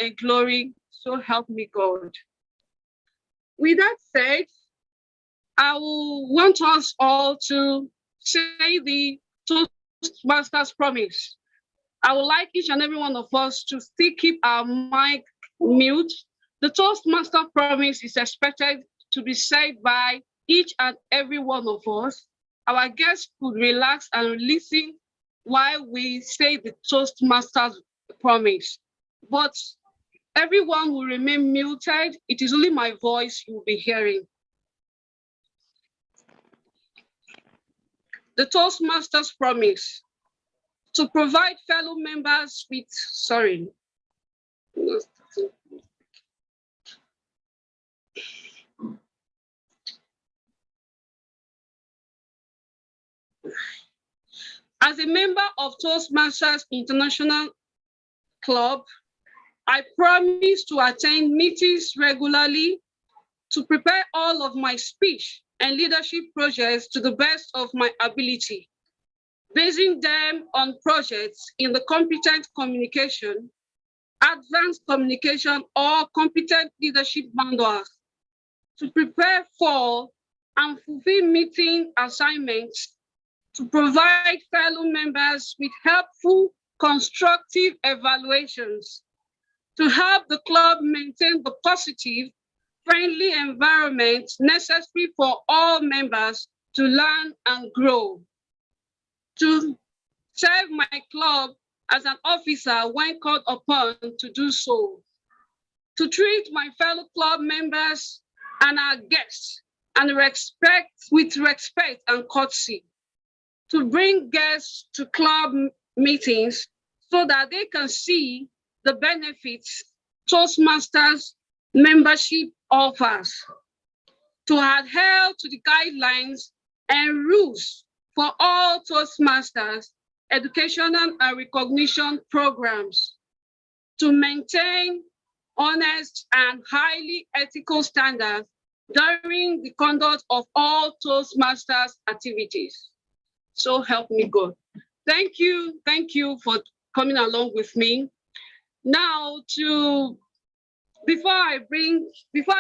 my glory, so help me God. With that said, I will want us all to say the Toastmasters promise. I would like each and every one of us to still keep our mic mute. The Toastmaster promise is expected to be said by each and every one of us. Our guests could relax and listen while we say the Toastmasters promise. But everyone will remain muted. It is only my voice you will be hearing. The Toastmasters promise to provide fellow members with, As a member of Toastmasters International Club, I promise to attend meetings regularly, to prepare all of my speech and leadership projects to the best of my ability, basing them on projects in the competent communication, advanced communication, or competent leadership manuals, to prepare for and fulfill meeting assignments, to provide fellow members with helpful, constructive evaluations, to help the club maintain the positive, friendly environment necessary for all members to learn and grow, to serve my club as an officer when called upon to do so, to treat my fellow club members and our guests with respect and courtesy, to bring guests to club meetings so that they can see the benefits Toastmasters membership offers, to adhere to the guidelines and rules for all Toastmasters educational and recognition programs, to maintain honest and highly ethical standards during the conduct of all Toastmasters activities. So help me God. Thank you for coming along with me. Now, before I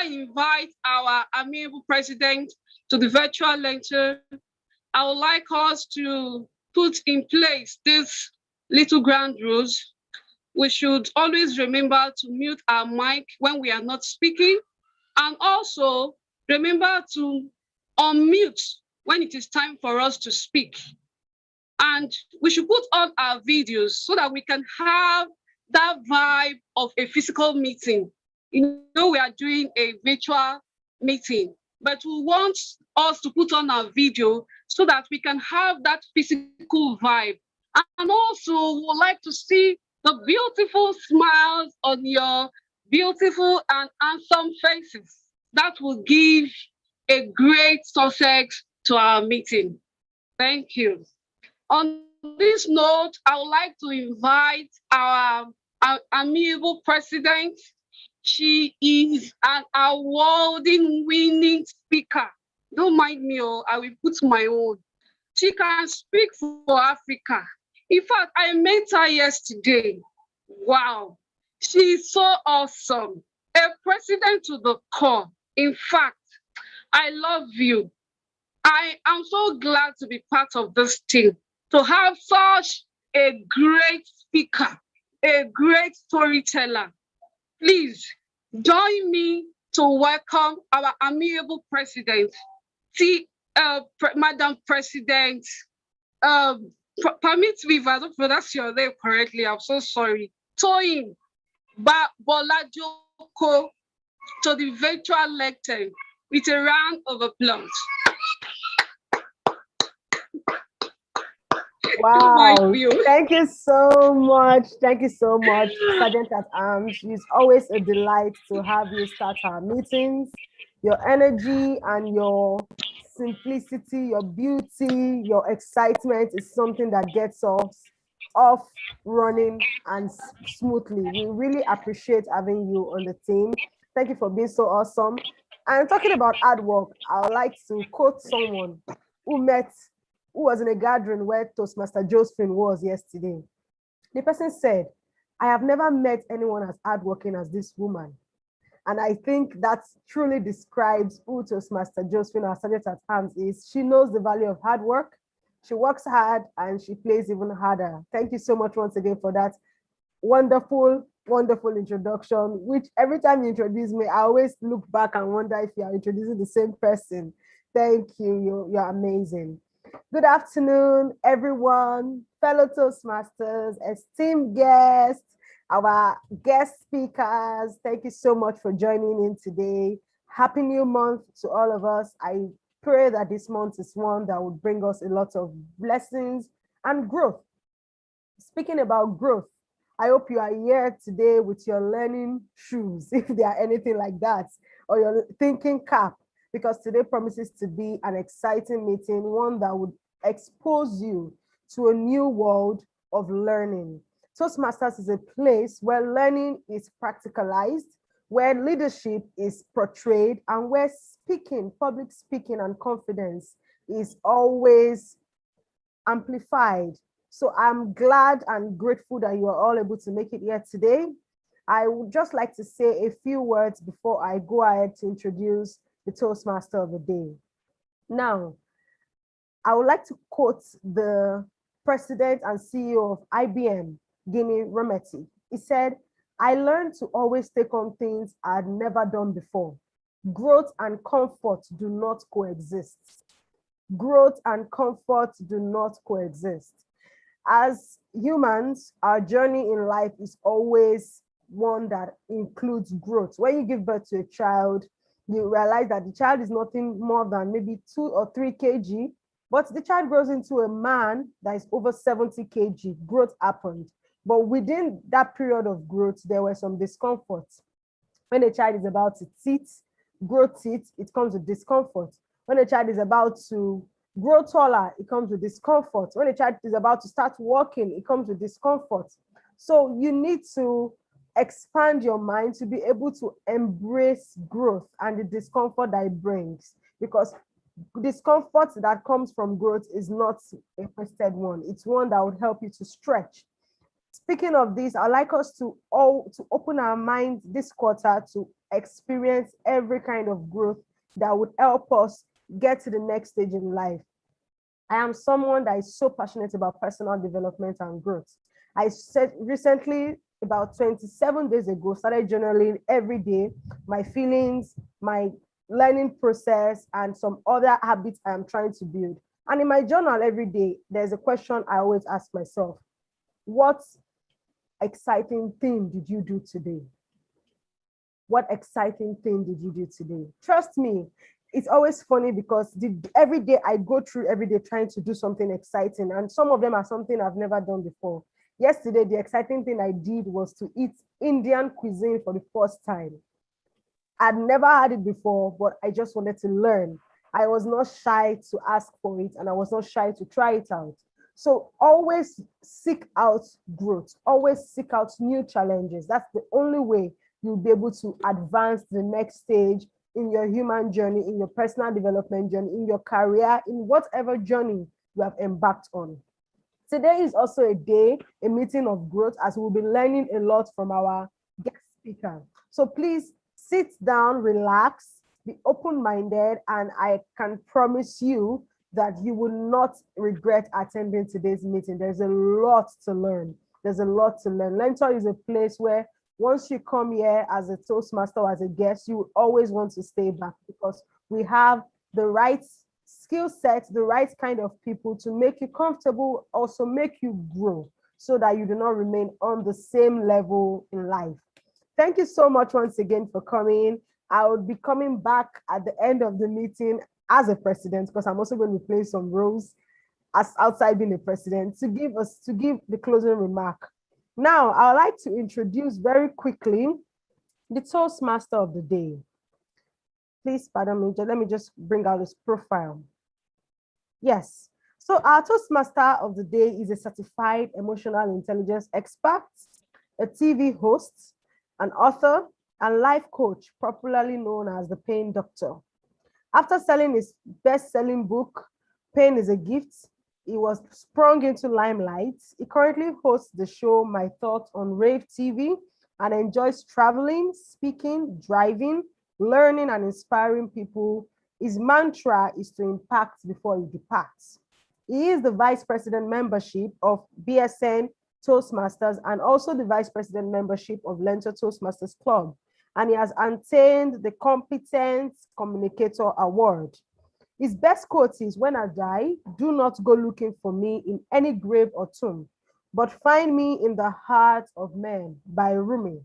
invite our amiable president to the virtual lecture, I would like us to put in place these little ground rules. We should always remember to mute our mic when we are not speaking, and also remember to unmute when it is time for us to speak. And we should put on our videos so that we can have that vibe of a physical meeting. You know, we are doing a virtual meeting, but we want us to put on our video so that we can have that physical vibe. And also, we would like to see the beautiful smiles on your beautiful and handsome faces. That will give a great success to our meeting. Thank you. On this note, I would like to invite our amiable president. She is an award-winning speaker. Don't mind me, I will put my own. She can speak for Africa. In fact, I met her yesterday. Wow, she is so awesome. A president to the core. In fact, I love you. I am so glad to be part of this team, to have such a great speaker, a great storyteller. Please join me to welcome our amiable president. Madam President, permit me if I don't pronounce your name correctly, I'm so sorry. Toyin Bolajoko to the virtual lecture with a round of applause. Wow, thank you so much. Thank you so much, Sergeant at Arms. It's always a delight to have you start our meetings. Your energy and your simplicity, your beauty, your excitement is something that gets us off running and smoothly. We really appreciate having you on the team. Thank you for being so awesome. And talking about hard work, I would like to quote someone who was in a gathering where Toastmaster Josephine was yesterday. The person said, I have never met anyone as hardworking as this woman. And I think that truly describes who Toastmaster Josephine, our sergeant at arms, is. She knows the value of hard work. She works hard and she plays even harder. Thank you so much once again for that wonderful, wonderful introduction, which every time you introduce me, I always look back and wonder if you are introducing the same person. Thank you. You're amazing. Good afternoon, everyone, fellow Toastmasters, esteemed guests, our guest speakers. Thank you so much for joining in today. Happy New Month to all of us. I pray that this month is one that will bring us a lot of blessings and growth. Speaking about growth, I hope you are here today with your learning shoes, if they are anything like that, or your thinking cap, because today promises to be an exciting meeting, one that would expose you to a new world of learning. Toastmasters is a place where learning is practicalized, where leadership is portrayed, and where speaking, public speaking and confidence is always amplified. So I'm glad and grateful that you are all able to make it here today. I would just like to say a few words before I go ahead to introduce the Toastmaster of the day. Now, I would like to quote the president and CEO of IBM, Guinea Remeti. He said, "I learned to always take on things I'd never done before. Growth and comfort do not coexist." Growth and comfort do not coexist. As humans, our journey in life is always one that includes growth. When you give birth to a child, you realize that the child is nothing more than maybe 2 or 3 kg, but the child grows into a man that is over 70 kg. Growth happened. But within that period of growth, there were some discomforts. When a child is about to grow teeth, it comes with discomfort. When a child is about to grow taller, it comes with discomfort. When a child is about to start walking, it comes with discomfort. So you need to expand your mind to be able to embrace growth and the discomfort that it brings, because discomfort that comes from growth is not a wasted one. It's one that would help you to stretch. Speaking of this, I'd like us to open our minds this quarter to experience every kind of growth that would help us get to the next stage in life. I am someone that is so passionate about personal development and growth. I said recently, about 27 days ago, started journaling every day, my feelings, my learning process, and some other habits I am trying to build. And in my journal every day, there's a question I always ask myself: what exciting thing did you do today? What exciting thing did you do today? Trust me, it's always funny because every day I go through every day trying to do something exciting, and some of them are something I've never done before. Yesterday, the exciting thing I did was to eat Indian cuisine for the first time. I'd never had it before, but I just wanted to learn. I was not shy to ask for it, and I was not shy to try it out. So always seek out growth, always seek out new challenges. That's the only way you'll be able to advance the next stage in your human journey, in your personal development journey, in your career, in whatever journey you have embarked on. Today is also a meeting of growth, as we'll be learning a lot from our guest speaker. So please sit down, relax, be open-minded, and I can promise you that you will not regret attending today's meeting. There's a lot to learn. There's a lot to learn. Learntor is a place where once you come here as a Toastmaster or as a guest, you will always want to stay back, because we have the right skill set, the right kind of people to make you comfortable, also make you grow, so that you do not remain on the same level in life. Thank you so much once again for coming. I will be coming back at the end of the meeting as a president, because I'm also going to play some roles as outside being a president, to give the closing remark. Now, I would like to introduce very quickly the Toastmaster of the day. Please pardon me, let me just bring out his profile. Yes, so our Toastmaster of the day is a certified emotional intelligence expert, a TV host, an author, and life coach, popularly known as the Pain Doctor. After selling his best-selling book, Pain is a Gift, he was sprung into limelight. He currently hosts the show My Thoughts on Rave TV and enjoys traveling, speaking, driving, learning, and inspiring people. His mantra is to impact before he departs. He is the Vice President membership of BSN Toastmasters and also the Vice President membership of Learntor Toastmasters Club. And he has attained the Competent Communicator Award. His best quote is, "When I die, do not go looking for me in any grave or tomb, but find me in the heart of men," by Rumi.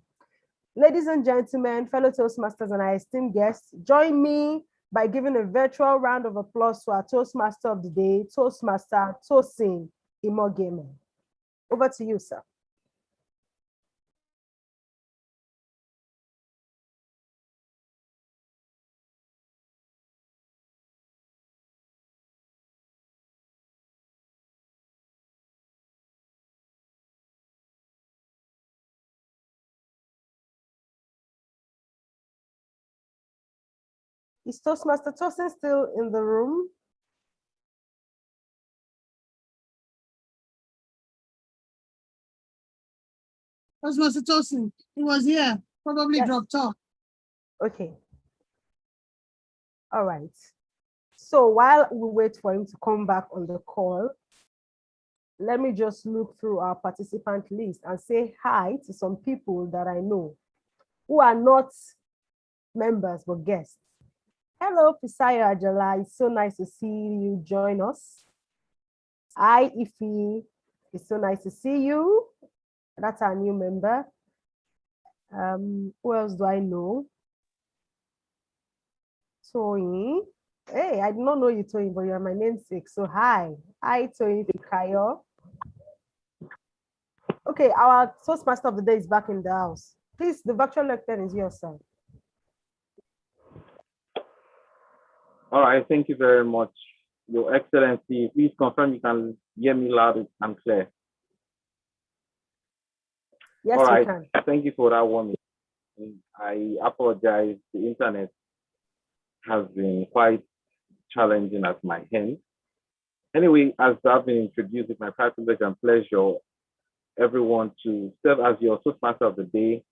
Ladies and gentlemen, fellow Toastmasters and our esteemed guests, join me by giving a virtual round of applause to our Toastmaster of the day, Toastmaster Tosin Imogeme. Over to you, sir. Is Toastmaster Tosin still in the room? Toastmaster Tosin, he was here, probably Yes. dropped off. Okay. All right. So while we wait for him to come back on the call, let me just look through our participant list and say hi to some people that I know who are not members but guests. Hello, Fisayo Ajala. It's so nice to see you join us. Hi, Ifi. It's so nice to see you. That's our new member. Who else do I know? Toyin. Hey, I did not know you, Toyin, but you're my namesake. So hi. Hi, Toyin Fikayo. Okay, our Toastmaster of the day is back in the house. Please, the virtual lectern is yours, sir. All right, thank you very much, Your Excellency. Please confirm you can hear me loud and clear. Yes, all right, you can. Thank you for that one. I apologize. The internet has been quite challenging at my end. Anyway, as I've been introduced, it's my privilege and pleasure, everyone, to serve as your Toastmaster of the day,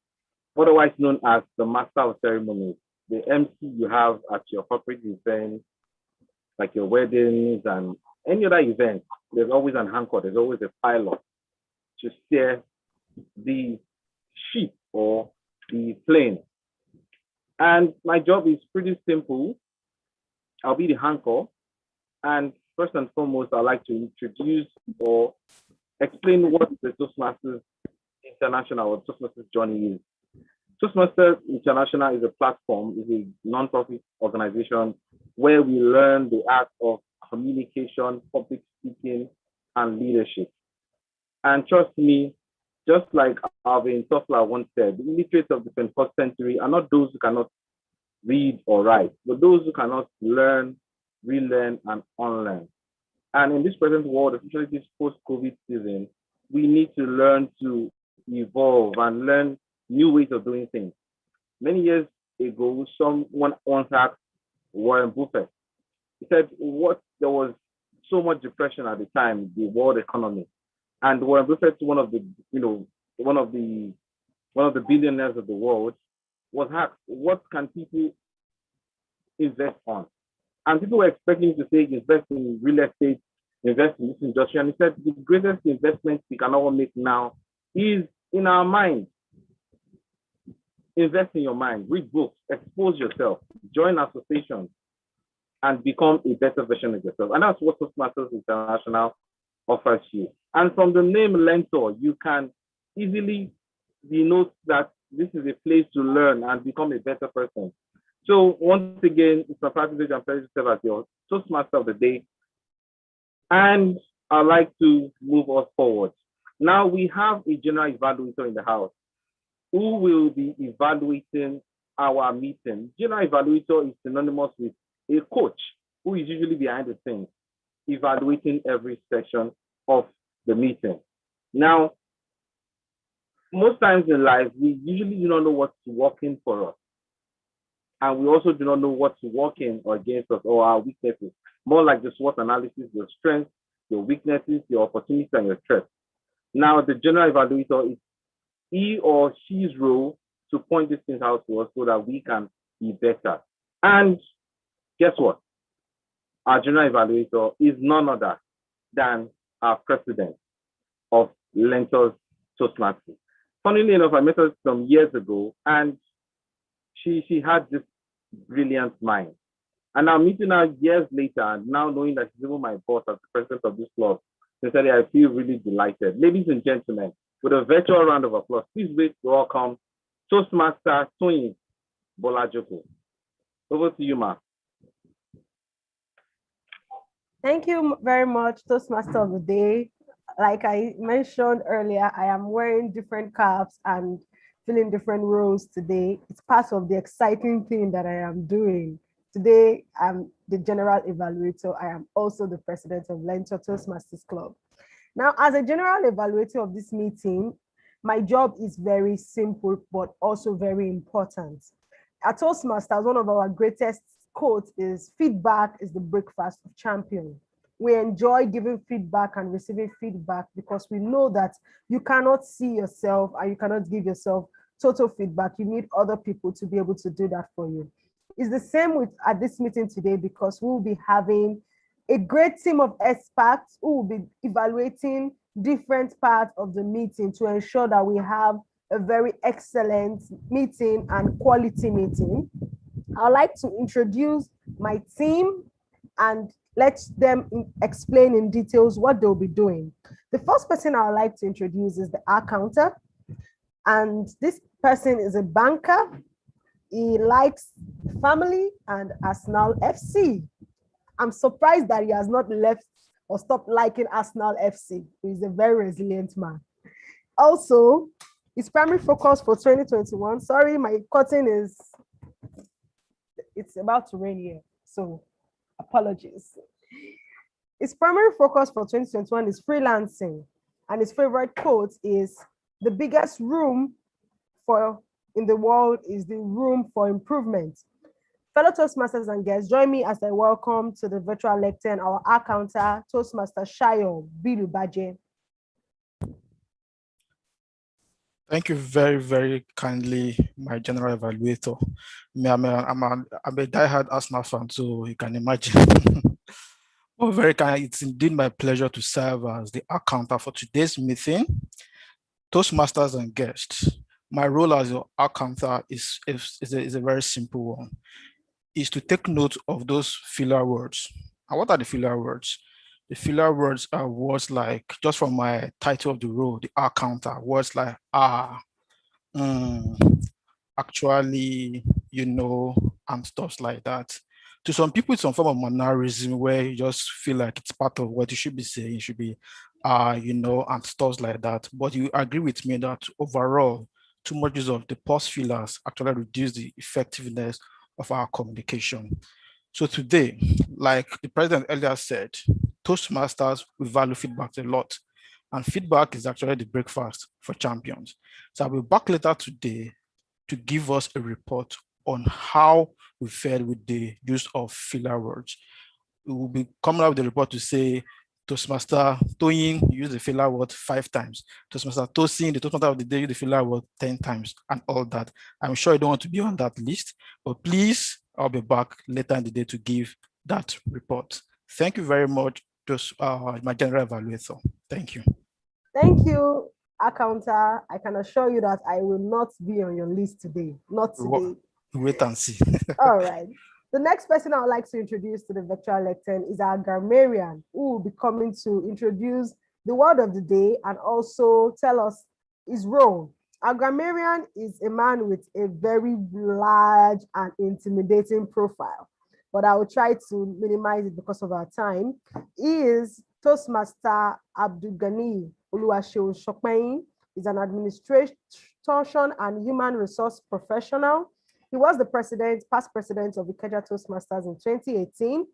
otherwise known as the Master of Ceremonies, the MC you have at your corporate events, like your weddings and any other event. There's always an anchor, there's always a pilot to steer the ship or the plane. And my job is pretty simple. I'll be the anchor. And first and foremost, I'd like to introduce or explain what the Toastmasters International or Toastmasters journey is. Toastmasters International is a platform, is a non-profit organization where we learn the art of communication, public speaking, and leadership. And trust me, just like Alvin Toffler once said, the illiterates of the 21st century are not those who cannot read or write, but those who cannot learn, relearn, and unlearn. And in this present world, especially this post-COVID season, we need to learn to evolve and learn new ways of doing things. Many years ago, someone once asked Warren Buffett, he said, there was so much depression at the time, the world economy. And Warren Buffett, one of the billionaires of the world, was asked, what can people invest on? And people were expecting to say, invest in real estate, invest in this industry. And he said, the greatest investment we can all make now is in our mind. Invest in your mind, read books, expose yourself, join associations, and become a better version of yourself. And that's what Toastmasters International offers you. And from the name Learntor, you can easily denote that this is a place to learn and become a better person. So once again, it's a privilege and pleasure to serve as your Toastmaster of the day. And I'd like to move us forward. Now we have a general evaluator in the house who will be evaluating our meeting. General evaluator is synonymous with a coach who is usually behind the scenes, evaluating every section of the meeting. Now, most times in life, we usually do not know what's working for us. And we also do not know what's working or against us or our weaknesses. More like the SWOT analysis, your strengths, your weaknesses, your opportunities, and your strengths. Now, the general evaluator is he or she's role to point these things out to us so that we can be better. And guess what? Our general evaluator is none other than our president of Learntor's Toastmasters. Funnily enough, I met her some years ago, and she had this brilliant mind. And now meeting her years later, and now knowing that she's even my boss as the president of this club, sincerely, I feel really delighted. Ladies and gentlemen, with a virtual round of applause, please wait to welcome Toastmaster Toyin Bolajoko. Over to you, Ma. Thank you very much, Toastmaster of the Day. Like I mentioned earlier, I am wearing different caps and filling different roles today. It's part of the exciting thing that I am doing. Today, I'm the general evaluator. I am also the president of Learntor Toastmasters Club. Now, as a general evaluator of this meeting, my job is very simple, but also very important. At Toastmasters, one of our greatest quotes is feedback is the breakfast of champions. We enjoy giving feedback and receiving feedback because we know that you cannot see yourself and you cannot give yourself total feedback. You need other people to be able to do that for you. It's the same with at this meeting today because we'll be having a great team of experts who will be evaluating different parts of the meeting to ensure that we have a very excellent meeting and quality meeting. I'd like to introduce my team and let them explain in details what they'll be doing. The first person I would like to introduce is the accountant. And this person is a banker. He likes family and Arsenal FC. I'm surprised that he has not left or stopped liking Arsenal FC. He's a very resilient man. Also, his primary focus for 2021, sorry, my curtain is, it's about to rain here, so apologies. His primary focus for 2021 is freelancing, and his favorite quote is, the biggest room in the world is the room for improvement. Fellow Toastmasters and guests, join me as I welcome to the virtual lectern our accountant, Toastmaster Shayo Bilubaje. Thank you very, very kindly, my general evaluator. I'm a diehard Arsenal fan, so you can imagine. Well, very kind. It's indeed my pleasure to serve as the accountant for today's meeting. Toastmasters and guests, my role as your accountant is a very simple one. Is to take note of those filler words. And what are the filler words? The filler words are words like, just from my title of the role, the accountant, words like actually, you know, and stuff like that. To some people, it's some form of mannerism where you just feel like it's part of what you should be saying. It should be, you know, and stuff like that. But you agree with me that overall, too much use of the pause fillers actually reduce the effectiveness of our communication. So today, like the president earlier said, Toastmasters, we value feedback a lot. And feedback is actually the breakfast for champions. So I'll be back later today to give us a report on how we fared with the use of filler words. We will be coming up with a report to say, Toastmaster Toyin used the filler word 5 times. Toastmaster Tosin, the Toastmaster of the day, used the filler word 10 times, and all that. I'm sure you don't want to be on that list, but please, I'll be back later in the day to give that report. Thank you very much to my general evaluator. Thank you. Thank you, accountant. I can assure you that I will not be on your list today. Not today. Wait and see. All right. The next person I would like to introduce to the virtual lectern is our grammarian, who will be coming to introduce the word of the day and also tell us his role. Our grammarian is a man with a very large and intimidating profile, but I will try to minimize it because of our time. He is Toastmaster Abdulgani Oluwaseun Shokpeyin. He's an administration and human resource professional. He was the past president of the Ikeja Toastmasters in 2018.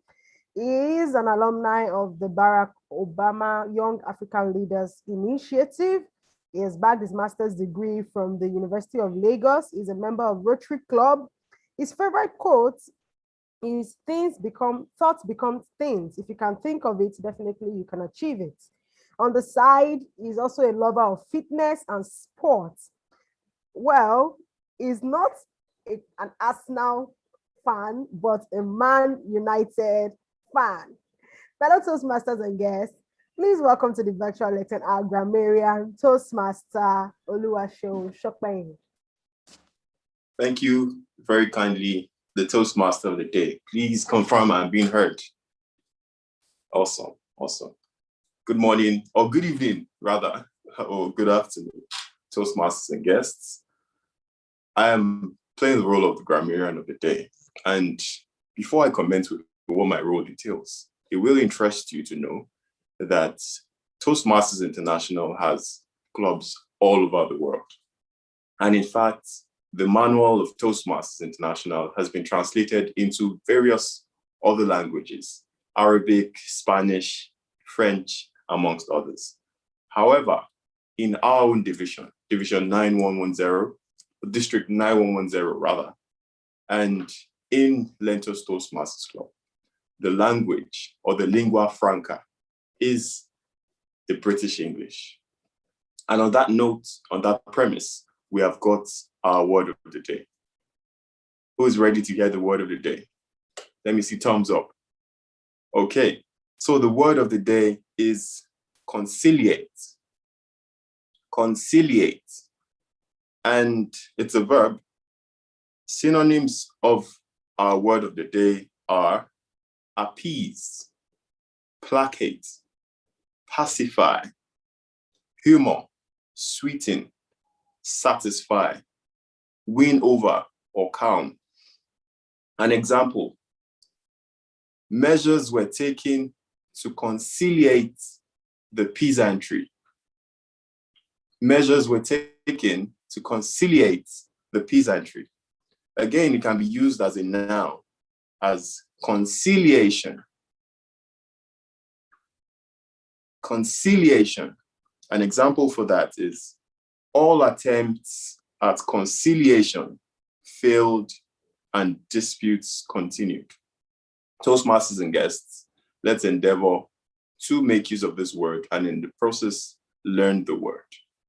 He is an alumni of the Barack Obama Young African Leaders Initiative. He has bagged his master's degree from the University of Lagos. He's a member of Rotary Club. His favorite quote is thoughts become things. If you can think of it, definitely you can achieve it. On the side, he's also a lover of fitness and sports. Well, he's not an Arsenal fan, but a Man United fan. Fellow Toastmasters and guests, please welcome to the virtual lecture our grammarian, Toastmaster Oluwaseun Shokpeyin. Thank you very kindly, the Toastmaster of the day. Please confirm I'm being heard. Awesome, awesome. Good morning, or good evening, rather, or good afternoon, Toastmasters and guests. I am playing the role of the grammarian of the day. And before I commence with what my role entails, it will interest you to know that Toastmasters International has clubs all over the world. And in fact, the manual of Toastmasters International has been translated into various other languages, Arabic, Spanish, French, amongst others. However, in our own division, Division 9110, District 9110 rather, and in Learntor's Toastmasters Club, the language or the lingua franca is the British English. And on that note, on that premise, we have got our word of the day. Who is ready to hear the word of the day? Let me see thumbs up. Okay, so the word of the day is conciliate. Conciliate. And it's a verb. Synonyms of our word of the day are appease, placate, pacify, humor, sweeten, satisfy, win over or calm. An example, measures were taken to conciliate the peasantry. Measures were taken to conciliate the peasantry. Again, it can be used as a noun, as conciliation. Conciliation. An example for that is all attempts at conciliation failed and disputes continued. Toastmasters and guests, let's endeavor to make use of this word and in the process, learn the word.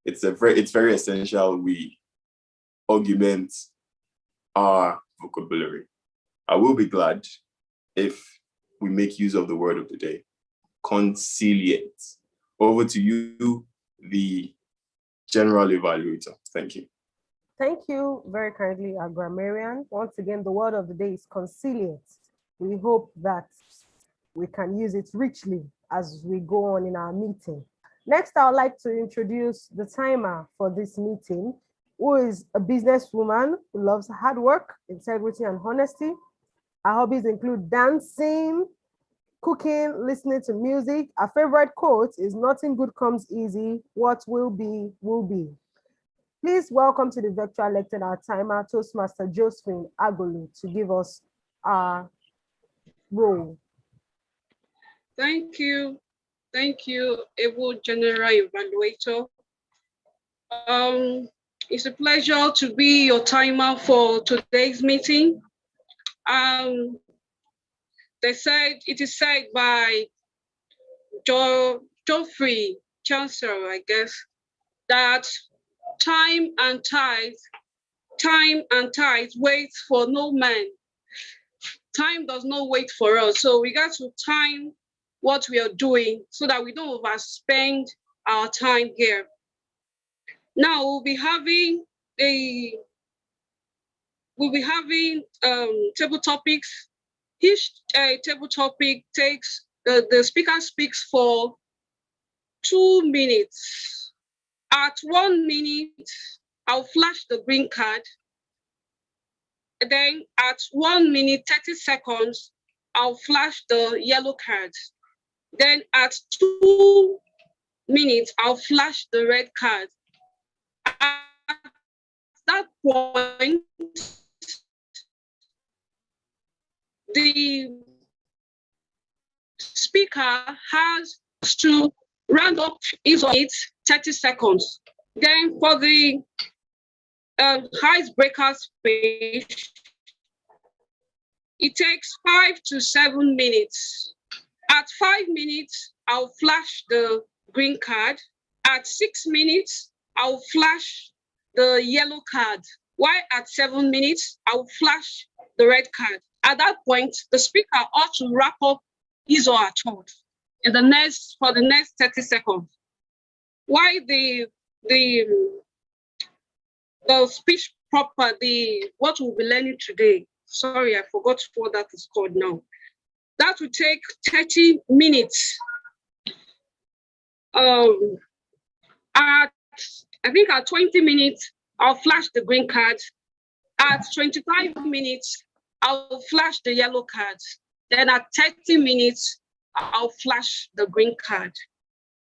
It's very essential we augment our vocabulary. I will be glad if we make use of the word of the day, conciliate. Over to you, the general evaluator. Thank you. Thank you very kindly, our grammarian. Once again, the word of the day is conciliate. We hope that we can use it richly as we go on in our meeting. Next, I would like to introduce the timer for this meeting, who is a businesswoman who loves hard work, integrity, and honesty. Her hobbies include dancing, cooking, listening to music. Her favorite quote is, "Nothing good comes easy. What will be, will be." Please welcome to the virtual lecture our timer, Toastmaster Josephine Agolu, to give us our role. Thank you. Thank you, able general evaluator. It's a pleasure to be your timer for today's meeting. It is said by Geoffrey Chancellor, I guess, that time and tide wait for no man. Time does not wait for us. So we got to time what we are doing so that we don't overspend our time here. Now we'll be having table topics. Each table topic takes, the speaker speaks for 2 minutes. At 1 minute, I'll flash the green card. And then at 1 minute, 30 seconds, I'll flash the yellow card. Then at 2 minutes, I'll flash the red card. At that point, the speaker has to round up his or its 30 seconds. Then for the icebreaker speech, It takes 5 to 7 minutes. At 5 minutes, I'll flash the green card. At 6 minutes, I'll flash the yellow card. While at 7 minutes, I'll flash the red card. At that point, the speaker ought to wrap up his or her thought for the next 30 seconds. Why the speech proper, what we'll be learning today. Sorry, I forgot what that is called now. That will take 30 minutes. I think at 20 minutes, I'll flash the green card. At 25 minutes, I'll flash the yellow card. Then at 30 minutes, I'll flash the green card.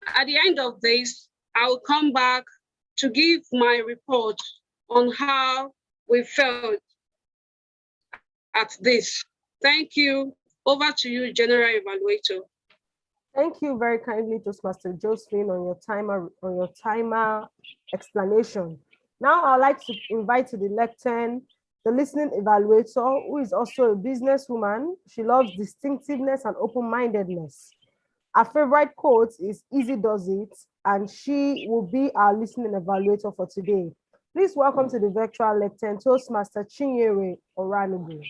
At the end of this, I'll come back to give my report on how we felt at this. Thank you. Over to you, General Evaluator. Thank you very kindly, Toastmaster Josephine, on your timer explanation. Now I'd like to invite to the lectern the listening evaluator, who is also a businesswoman. She loves distinctiveness and open-mindedness. Her favorite quote is "Easy does it," and she will be our listening evaluator for today. Please welcome to the virtual lectern, Toastmaster Chinyere Oranugu.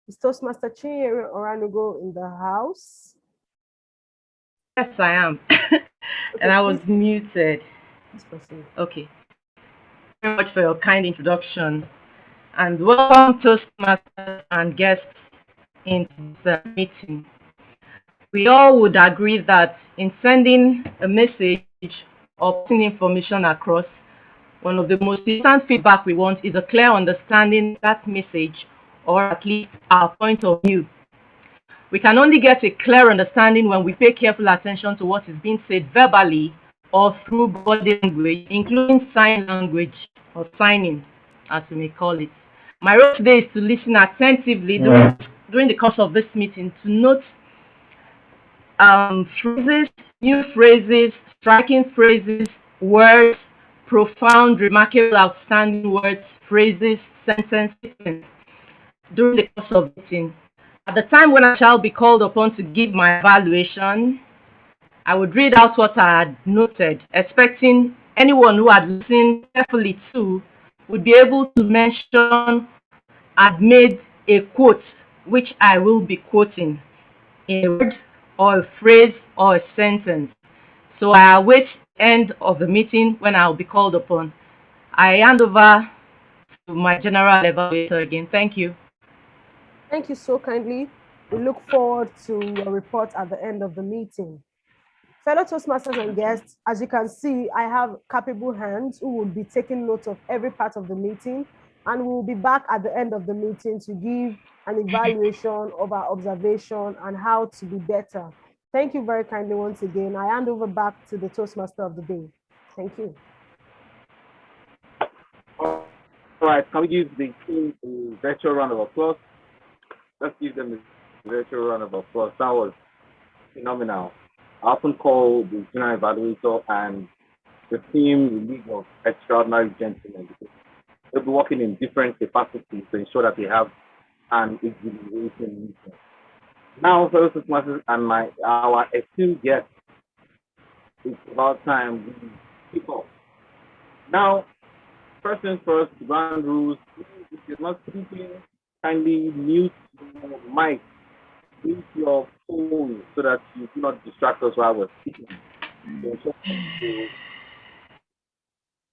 Is Toastmaster Chinyere Oranugu in the house? Yes, I am. And I was muted. Okay. Thank you very much for your kind introduction. And welcome Toastmasters and guests in this meeting. We all would agree that in sending a message or putting information across, one of the most important feedback we want is a clear understanding of that message, or at least our point of view. We can only get a clear understanding when we pay careful attention to what is being said verbally or through body language, including sign language or signing, as we may call it. My role today is to listen attentively during the course of this meeting to note phrases, new phrases, striking phrases, words, profound, remarkable, outstanding words, phrases, sentences during the course of the meeting. At the time when I shall be called upon to give my evaluation, I would read out what I had noted, expecting anyone who had listened carefully to would be able to mention I'd made a quote, which I will be quoting in a word or a phrase or a sentence. So I await the end of the meeting when I'll be called upon. I hand over to my general evaluator again. Thank you. Thank you so kindly. We look forward to your report at the end of the meeting. Fellow Toastmasters and guests, as you can see, I have capable hands who will be taking note of every part of the meeting, and we will be back at the end of the meeting to give an evaluation of our observation and how to be better. Thank you very kindly once again. I hand over back to the Toastmaster of the day. Thank you. All right, can we give the team a virtual round of applause? Let's give them a virtual round of applause. That was phenomenal. I often call the general evaluator and the team the League of Extraordinary Gentlemen, because they'll be working in different capacities to ensure that they have an exhilaration meeting. Now, fellow Toastmasters and our esteemed guests, it's about time we kick off. Now, first things first, the ground rules. If you're not speaking, kindly mute your mic, mute your phone so that you do not distract us while we're speaking.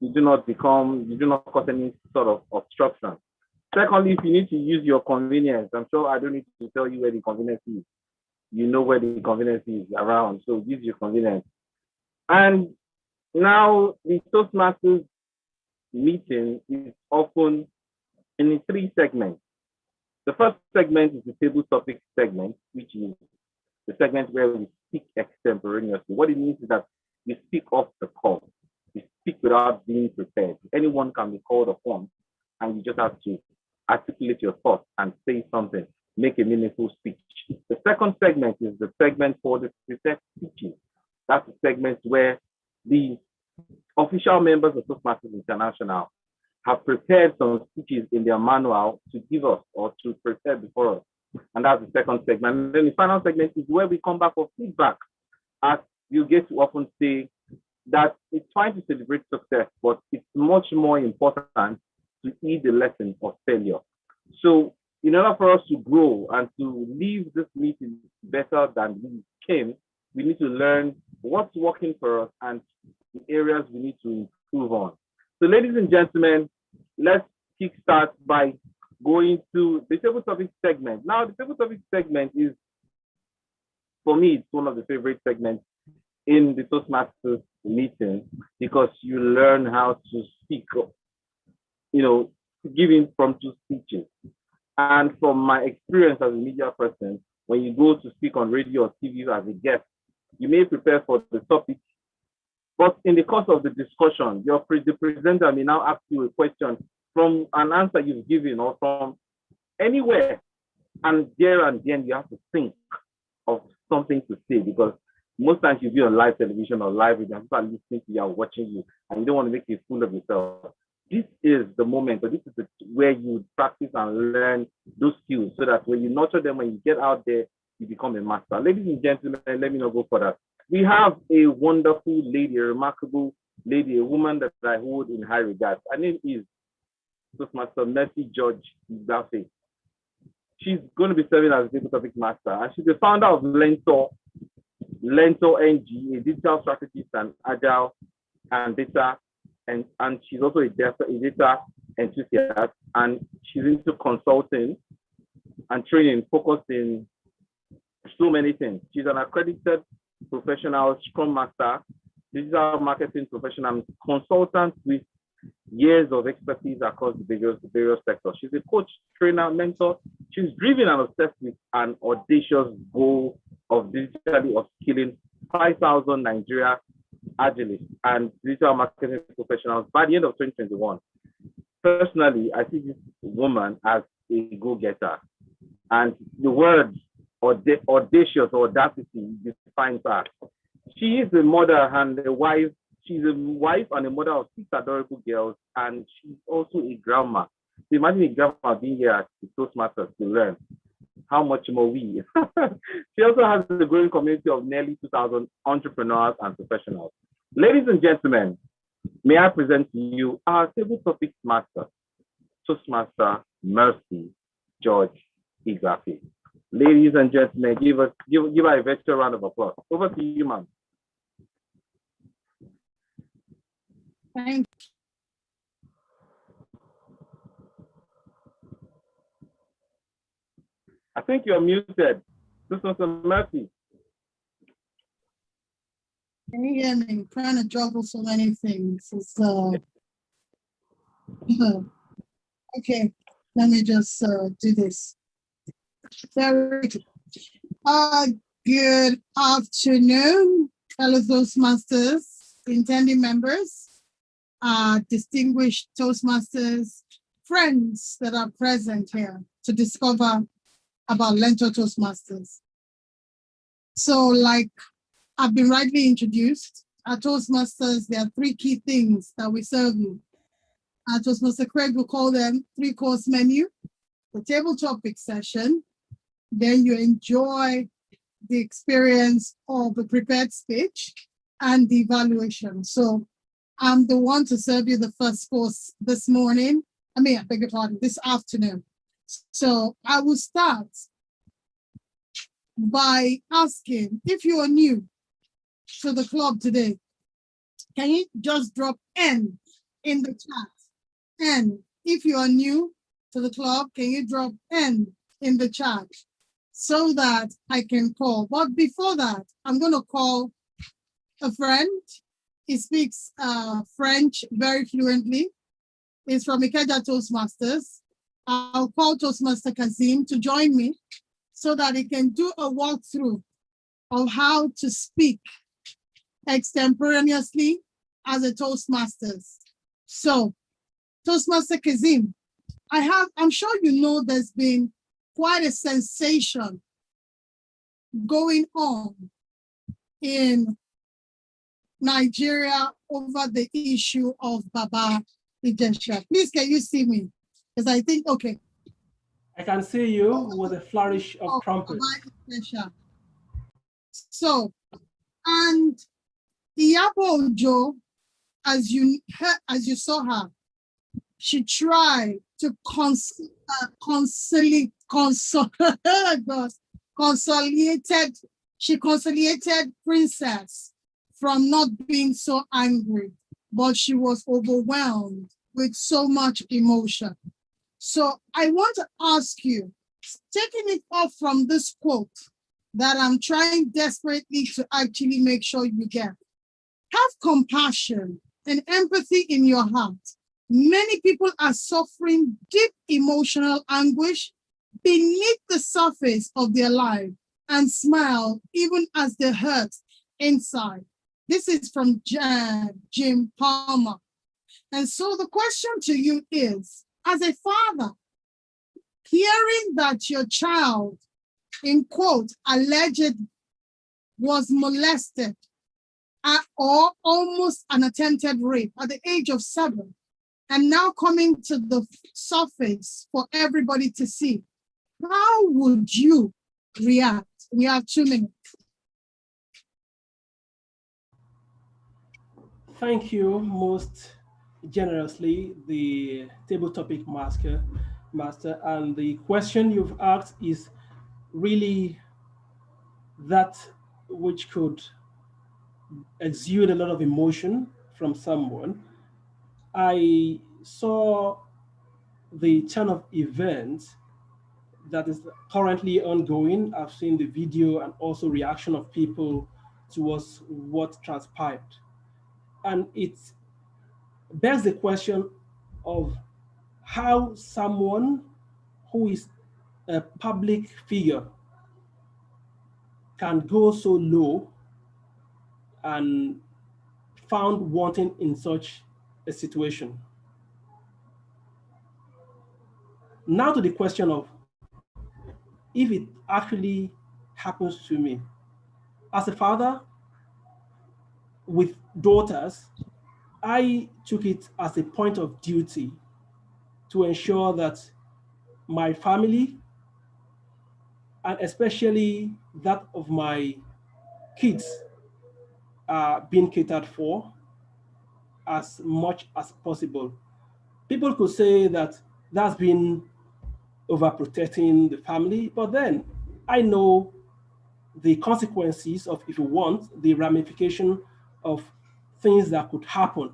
You do not cause any sort of obstruction. Secondly, if you need to use your convenience, I'm sure I don't need to tell you where the convenience is. You know where the convenience is around, so use your convenience. And now the Toastmasters meeting is often in 3 segments. The first segment is the table topic segment, which is the segment where we speak extemporaneously. What it means is that we speak off the cuff. We speak without being prepared. Anyone can be called upon, and you just have to articulate your thoughts and say something, make a meaningful speech. The second segment is the segment for the prepared speeches. That's the segment where the official members of Toastmasters International have prepared some speeches in their manual to give us or to prepare before us. And that's the second segment. And then the final segment is where we come back for feedback. As you get to often say that it's fine to celebrate success, but it's much more important to heed the lesson of failure. So in order for us to grow and to leave this meeting better than we came, we need to learn what's working for us and the areas we need to improve on. So ladies and gentlemen, let's kickstart by going to the table topic segment. Now, the table topic segment is, for me, it's one of the favorite segments in the Toastmasters meeting because you learn how to speak, give impromptu speeches. And from my experience as a media person, when you go to speak on radio or TV as a guest, you may prepare for the topic, but in the course of the discussion, the presenter may now ask you a question from an answer you've given or from anywhere. And there and then you have to think of something to say, because most times you'll be on live television or live video, people are listening to you or watching you, and you don't want to make a fool of yourself. This is the moment, but this is where you practice and learn those skills so that when you nurture them, when you get out there, you become a master. Ladies and gentlemen, let me not go further. We have a wonderful lady, a remarkable lady, a woman that I hold in high regard. Her name is Toastmaster Mercy George-Igbafe. She's going to be serving as Digital Topic Master, and she's the founder of Learntor.ng, a digital strategist and agile and data, and she's also a data enthusiast, and she's into consulting and training, focused in so many things. She's an accredited professional Scrum Master, digital marketing professional, and consultant with years of expertise across the various sectors. She's a coach, trainer, mentor. She's driven and obsessed with an audacious goal of digitally upskilling 5,000 Nigeria Agile and digital marketing professionals by the end of 2021. Personally, I see this woman as a go-getter, and the word audacious or audacity defines her. She is a mother and a wife. She's a wife and a mother of 6 adorable girls, and she's also a grandma. So imagine a grandma being here at the Toastmasters to learn. How much more we? She also has a growing community of nearly 2,000 entrepreneurs and professionals. Ladies and gentlemen, may I present to you our table topic master, Toastmaster Mercy George-Igbafe. Ladies and gentlemen, give her a virtual round of applause. Over to you, ma'am. Thank I think you're muted. This was a Mercy. Can you hear me? I'm trying to juggle so many things. It's, okay, let me just do this. Very good. Good afternoon, fellow Toastmasters, intending members, distinguished Toastmasters, friends that are present here to discover about Learntor Toastmasters. So, like I've been rightly introduced, at Toastmasters, there are 3 key things that we serve you. Toastmaster Craig will call them 3-course menu, the table topic session, then you enjoy the experience of the prepared speech and the evaluation. So I'm the one to serve you the first course this morning. I beg your pardon, this afternoon. So I will start by asking, if you are new to the club today, can you just drop N in the chat? N. If you are new to the club, can you drop N in the chat so that I can call? But before that, I'm going to call a friend. He speaks French very fluently. He's from Ikeja Toastmasters. I'll call Toastmaster Kazim to join me so that he can do a walkthrough of how to speak extemporaneously as a Toastmasters. So, Toastmaster Kazim, I'm sure you know there's been quite a sensation going on in Nigeria over the issue of Baba Ijesha. Please, can you see me? Because I think, okay. I can see you with a flourish of trumpets. Baba Ijesha. So, and Iyabo Ojo, as you saw her, she tried to she conciliated Princess from not being so angry, but she was overwhelmed with so much emotion. So I want to ask you, taking it off from this quote that I'm trying desperately to actually make sure you get, have compassion and empathy in your heart. Many people are suffering deep emotional anguish beneath the surface of their life and smile even as they hurt inside. This is from Jim Palmer. And so the question to you is, as a father, hearing that your child, in quote, alleged was molested or almost an attempted rape at the age of 7, and now coming to the surface for everybody to see, how would you react? We have 2 minutes. Thank you most generously, the table topic master. And the question you've asked is really that which could exude a lot of emotion from someone. I saw the turn of events that is currently ongoing. I've seen the video and also reaction of people towards what transpired. And it begs the question of how someone who is a public figure can go so low and found wanting in such a situation. Now to the question of if it actually happens to me. As a father with daughters, I took it as a point of duty to ensure that my family, and especially that of my kids, are being catered for as much as possible. People could say that that's been overprotecting the family, but then I know the consequences of, if you want, the ramification of things that could happen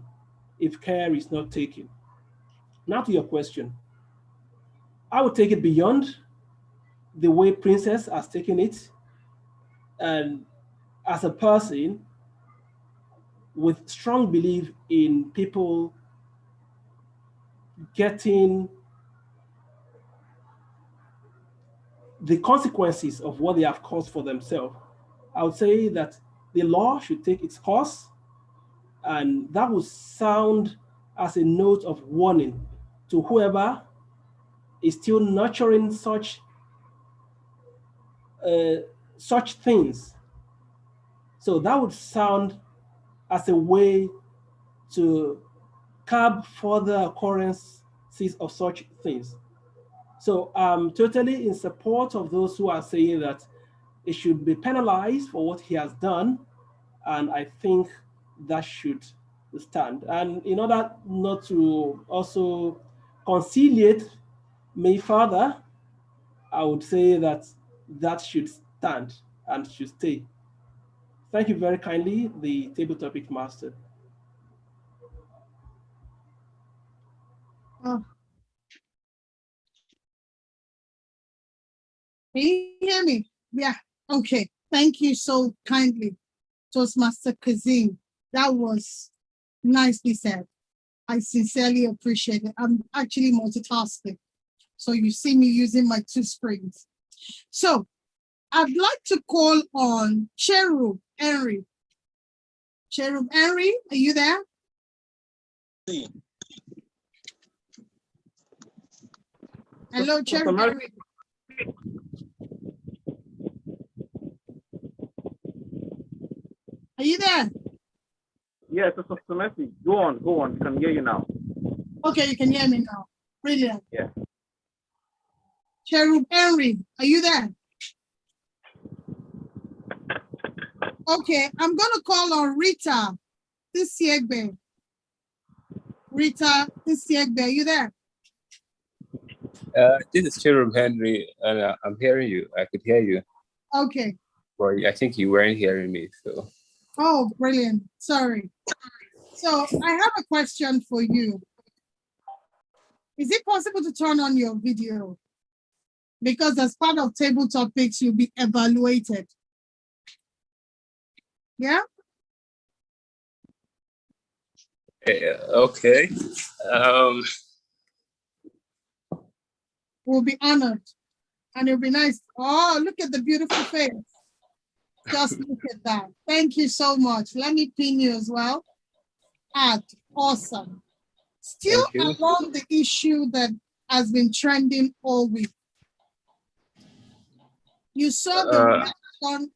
if care is not taken. Now to your question, I would take it beyond the way Princess has taken it, and as a person with strong belief in people getting the consequences of what they have caused for themselves, I would say that the law should take its course, and that would sound as a note of warning to whoever is still nurturing such things. So that would sound as a way to curb further occurrences of such things. So I'm totally in support of those who are saying that it should be penalized for what he has done, and I think that should stand. And in order not to also conciliate me further, I would say that that should stand and should stay. Thank you very kindly, the table topic master. Can you hear me? Yeah, okay. Thank you so kindly, Toastmaster Kazim. That was nicely said. I sincerely appreciate it. I'm actually multitasking. So you see me using my 2 screens. So I'd like to call on Cherub Henry. Cherub Henry, are you there? Hello, Cherub Henry. Are you there? Yes, it's a message. Go on. I can hear you now. Okay, you can hear me now. Brilliant. Yeah. Cherub Henry, are you there? Okay, I'm going to call on Rita Tisiegbe. Rita Tisiegbe, are you there? This is Cherub Henry, and I'm hearing you. I could hear you. Okay. Well, I think you weren't hearing me, so. Oh, brilliant. Sorry. So I have a question for you. Is it possible to turn on your video? Because as part of table topics, you'll be evaluated. Yeah? Okay. We'll be honored. And it'll be nice. Oh, look at the beautiful face. Just look at that. Thank you so much. Let me pin you as well. Awesome. Still along the issue that has been trending all week. You saw the reaction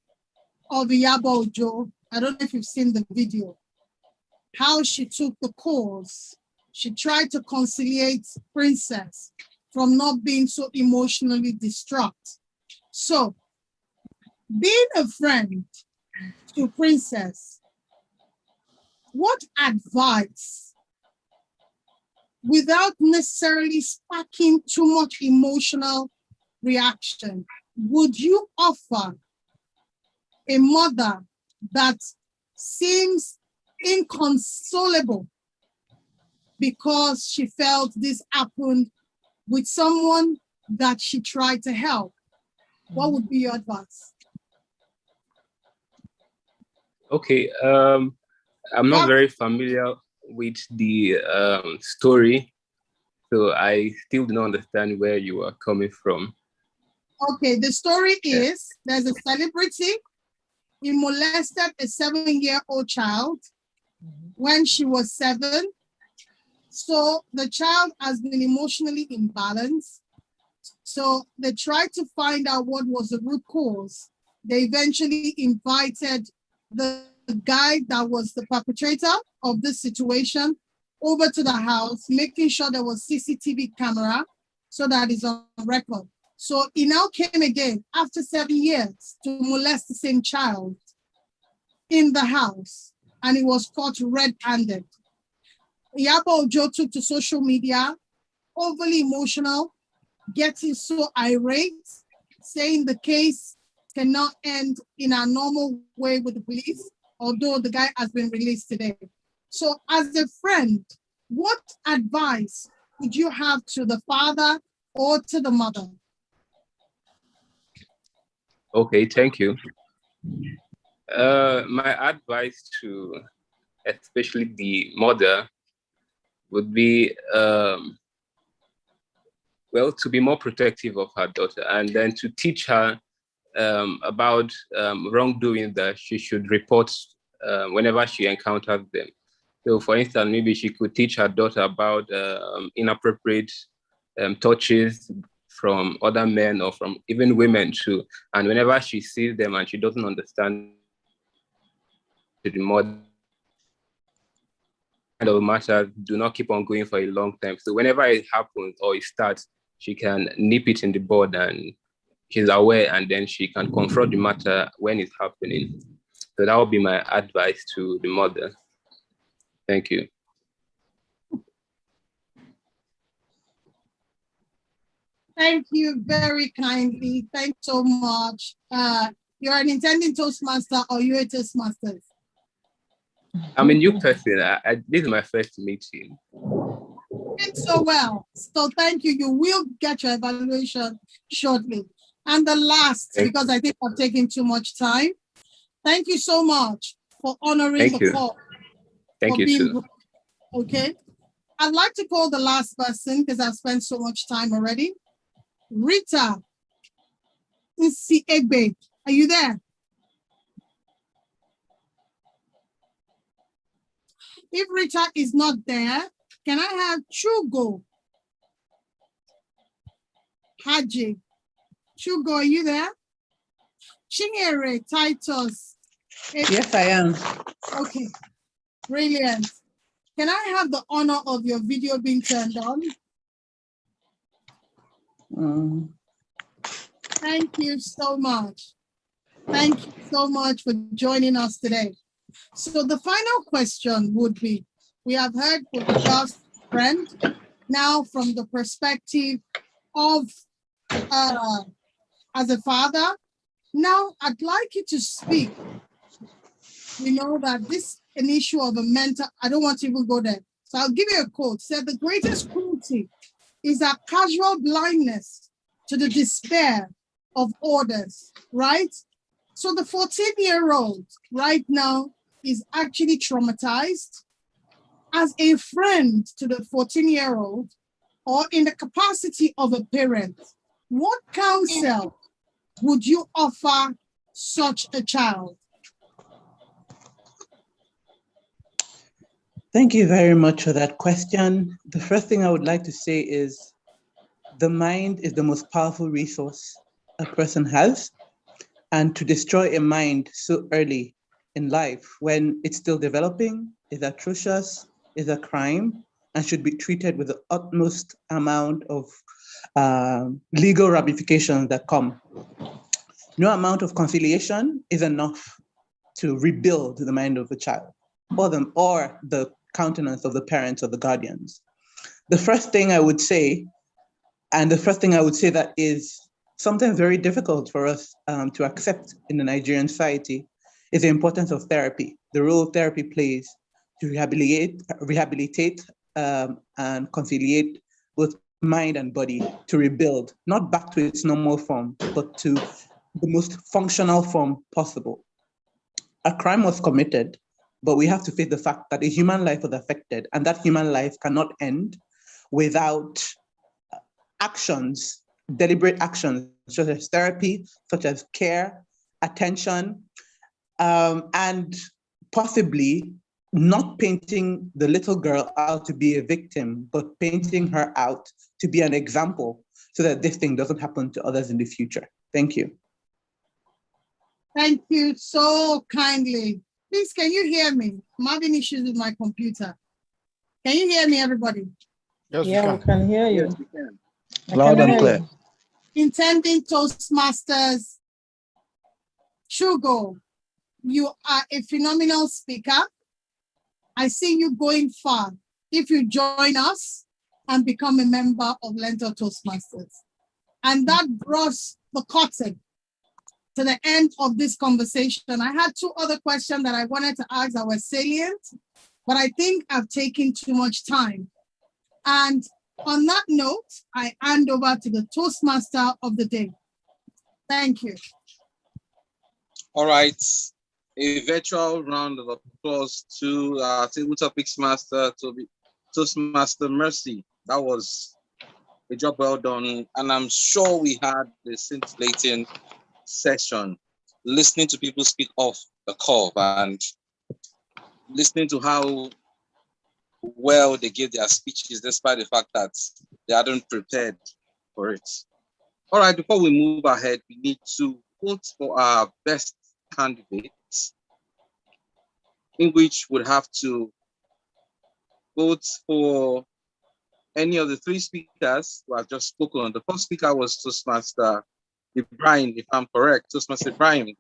of Iyabo Ojo. I don't know if you've seen the video. How she took the cause. She tried to conciliate Princess from not being so emotionally distraught. So, being a friend to Princess, what advice, without necessarily sparking too much emotional reaction, would you offer a mother that seems inconsolable because she felt this happened with someone that she tried to help? What would be your advice? Okay, I'm not very familiar with the story, so I still do not understand where you are coming from. Okay, the story is there's a celebrity. He molested a 7-year-old child when she was 7. So the child has been emotionally imbalanced. So they tried to find out what was the root cause. They eventually invited the guy that was the perpetrator of this situation over to the house, making sure there was CCTV camera so that it's on record. So he now came again after 7 years to molest the same child in the house, and he was caught red-handed. Iyabo Ojo took to social media, overly emotional, getting so irate, saying the case cannot end in a normal way with the police, although the guy has been released today. So as a friend, what advice would you have to the father or to the mother? Okay, thank you. My advice to especially the mother would be, well, to be more protective of her daughter, and then to teach her about wrongdoing that she should report whenever she encounters them. So for instance, maybe she could teach her daughter about inappropriate touches from other men or from even women too. And whenever she sees them and she doesn't understand the mother kind of matter, do not keep on going for a long time. So whenever it happens or it starts, she can nip it in the bud and she's aware, and then she can confront the matter when it's happening. So that would be my advice to the mother. Thank you. Thank you very kindly. Thanks so much. You're an intending Toastmaster or you're a Toastmaster? I'm a new person. This is my first meeting. Did so well. So thank you. You will get your evaluation shortly. And the last, because I think I've taken too much time. Thank you so much for honoring the call. Thank you too. Okay. I'd like to call the last person because I've spent so much time already. Rita Egbe, are you there? If Rita is not there, can I have Chugo? Haji. Chugo, are you there? Chinyere Titus Yes, I am. Okay, brilliant. Can I have the honor of your video being turned on? Thank you so much. Thank you so much for joining us today. So the final question would be, we have heard Professor's friend, now from the perspective of as a father. Now I'd like you to speak. We know that this an issue of a mentor, I don't want to even go there. So I'll give you a quote. Said the greatest cruelty is a casual blindness to the despair of others, right? So the 14-year-old right now is actually traumatized. As a friend to the 14-year-old, or in the capacity of a parent, what counsel would you offer such a child? Thank you very much for that question. The first thing I would like to say is the mind is the most powerful resource a person has. And to destroy a mind so early in life when it's still developing is atrocious, is a crime, and should be treated with the utmost amount of legal ramifications that come. No amount of conciliation is enough to rebuild the mind of the child or the countenance of the parents or the guardians. The first thing I would say, and the first thing I would say that is sometimes very difficult for us to accept in the Nigerian society, is the importance of therapy, the role therapy plays to rehabilitate and conciliate both mind and body, to rebuild, not back to its normal form, but to the most functional form possible. A crime was committed, but we have to face the fact that a human life was affected, and that human life cannot end without actions, deliberate actions, such as therapy, such as care, attention, and possibly not painting the little girl out to be a victim, but painting her out to be an example so that this thing doesn't happen to others in the future. Thank you. Thank you so kindly. Please, can you hear me? I'm having issues with my computer. Can you hear me, everybody? Yes, yeah, we can hear you. Yes, we can. Loud and clear. Intending Toastmasters, Chugo, you are a phenomenal speaker. I see you going far if you join us and become a member of Learntor Toastmasters. And that draws the curtain to the end of this conversation. I had two other questions that I wanted to ask that were salient, but I think I've taken too much time. And on that note, I hand over to the Toastmaster of the day. Thank you. All right. A virtual round of applause to our Table Topics Master, Toastmaster Mercy. That was a job well done. And I'm sure we had the scintillating session, listening to people speak off the cuff and listening to how well they give their speeches, despite the fact that they hadn't prepared for it. All right, before we move ahead, we need to vote for our best candidates, in which we'd have to vote for any of the three speakers who have just spoken. The first speaker was Toastmaster Ibrahim, if I'm correct, Toastmaster Ibrahim.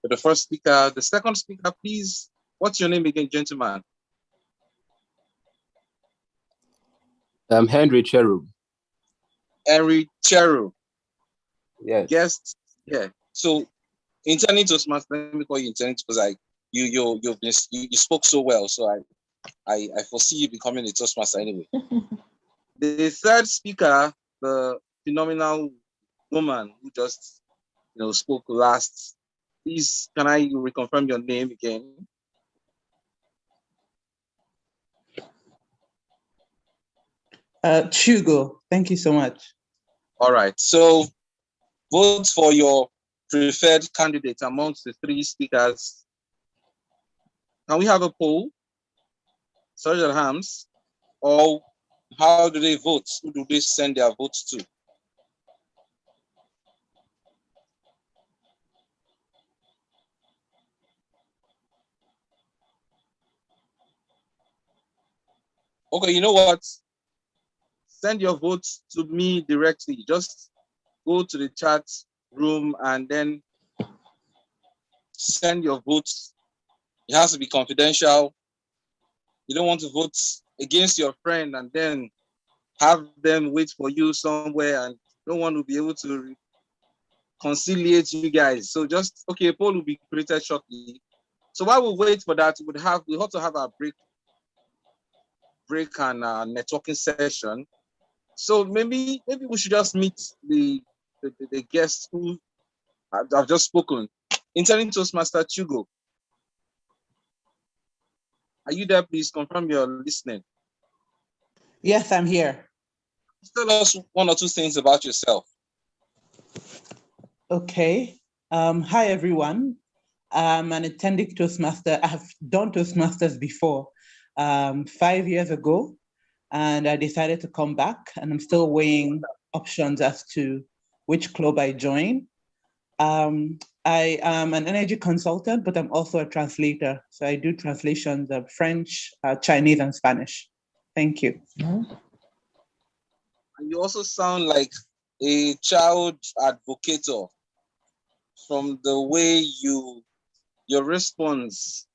For the first speaker, the second speaker, please, what's your name again, gentlemen? Henry Cheru. Henry Cheru. Yes. Guest, yeah. So, interning Toastmaster, let me call you interning because you spoke so well. So I foresee you becoming a Toastmaster anyway. The third speaker, the phenomenal woman who just spoke last. Please, can I reconfirm your name again? Chugo, thank you so much. All right, so vote for your preferred candidate amongst the three speakers. Can we have a poll? Sergeant Hams, or how do they vote? Who do they send their votes to? Okay, you know what? Send your votes to me directly. Just go to the chat room and then send your votes. It has to be confidential. You don't want to vote against your friend and then have them wait for you somewhere, and no one will be able to conciliate you guys. So just, okay, a poll will be created shortly. So while we wait for that, we have to have our break and networking session. So maybe we should just meet the guests who I've just spoken. Interning Toastmaster Chugo. Are you there? Please confirm you're listening. Yes, I'm here. Tell us one or two things about yourself. Okay. Hi, everyone. I'm an attending Toastmaster. I have done Toastmasters before, 5 years ago, and I decided to come back, and I'm still weighing options as to which club I join. I am an energy consultant, but I'm also a translator. So I do translations of French, Chinese, and Spanish. Thank you. And you also sound like a child advocator from the way your response.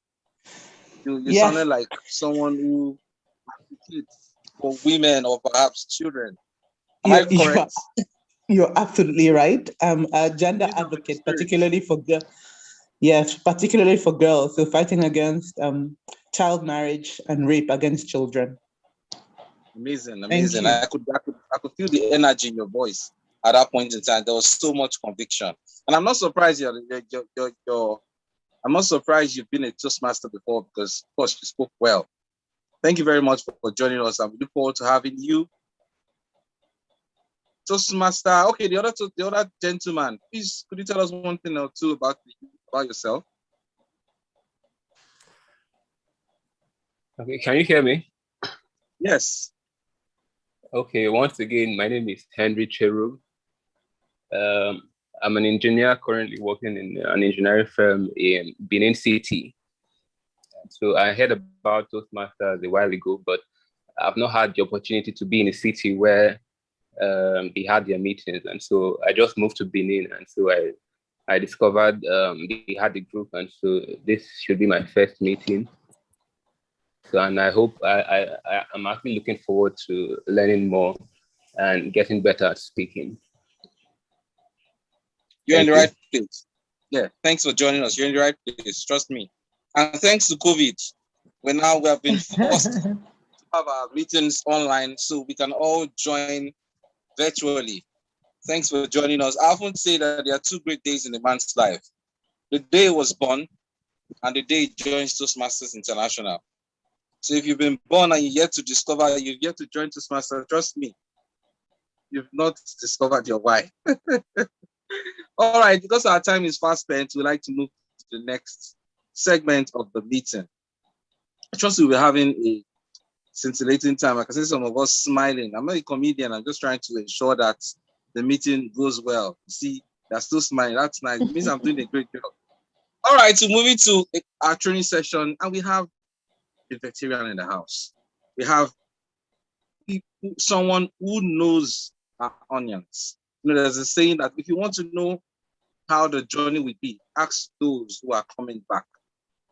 You Yes. sounded like someone who advocates for women or perhaps children. Am I correct? You're absolutely right. I'm a gender advocate, particularly for girls. Yes, particularly for girls. So fighting against child marriage and rape against children. Amazing. I could feel the energy in your voice at that point in time. There was so much conviction, and I'm not surprised I'm not surprised you've been a Toastmaster before, because of course you spoke well. Thank you very much for joining us. I look forward to having you. Toastmaster. Okay, the other gentleman, please could you tell us one thing or two about yourself? Okay, can you hear me? Yes. Okay, once again, my name is Henry Cherub. I'm an engineer currently working in an engineering firm in Benin City. So I heard about Toastmasters a while ago, but I've not had the opportunity to be in a city where they had their meetings. And so I just moved to Benin. And so I discovered they had the group. And so this should be my first meeting. So, and I hope I'm actually looking forward to learning more and getting better at speaking. You're in the right place. Yeah, thanks for joining us. You're in the right place, trust me. And thanks to COVID, we have been forced to have our meetings online so we can all join virtually. Thanks for joining us. I often say that there are two great days in a man's life. The day he was born and the day he joins Toastmasters International. So if you've been born and you've yet to discover, you've yet to join Toastmasters, trust me, you've not discovered your why. All right, because our time is fast spent, we'd like to move to the next segment of the meeting. I trust we'll be having a scintillating time. I can see some of us smiling. I'm not a comedian. I'm just trying to ensure that the meeting goes well. You see, they're still smiling. That's nice. It means I'm doing a great job. All right, so moving to our training session, and we have a veteran in the house. We have someone who knows our onions. You know, there's a saying that if you want to know how the journey will be, ask those who are coming back.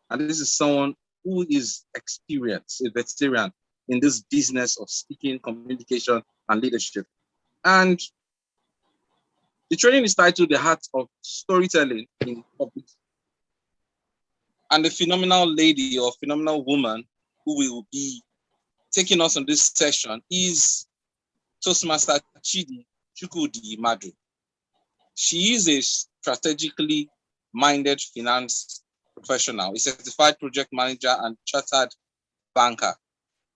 And this is someone who is experienced, a veteran in this business of speaking, communication, and leadership. And the training is titled The Heart of Storytelling in Public. And the phenomenal lady or phenomenal woman who will be taking us on this session is Toastmaster Chidi Chukwudi-Madu. She is a strategically minded finance professional, a certified project manager and chartered banker.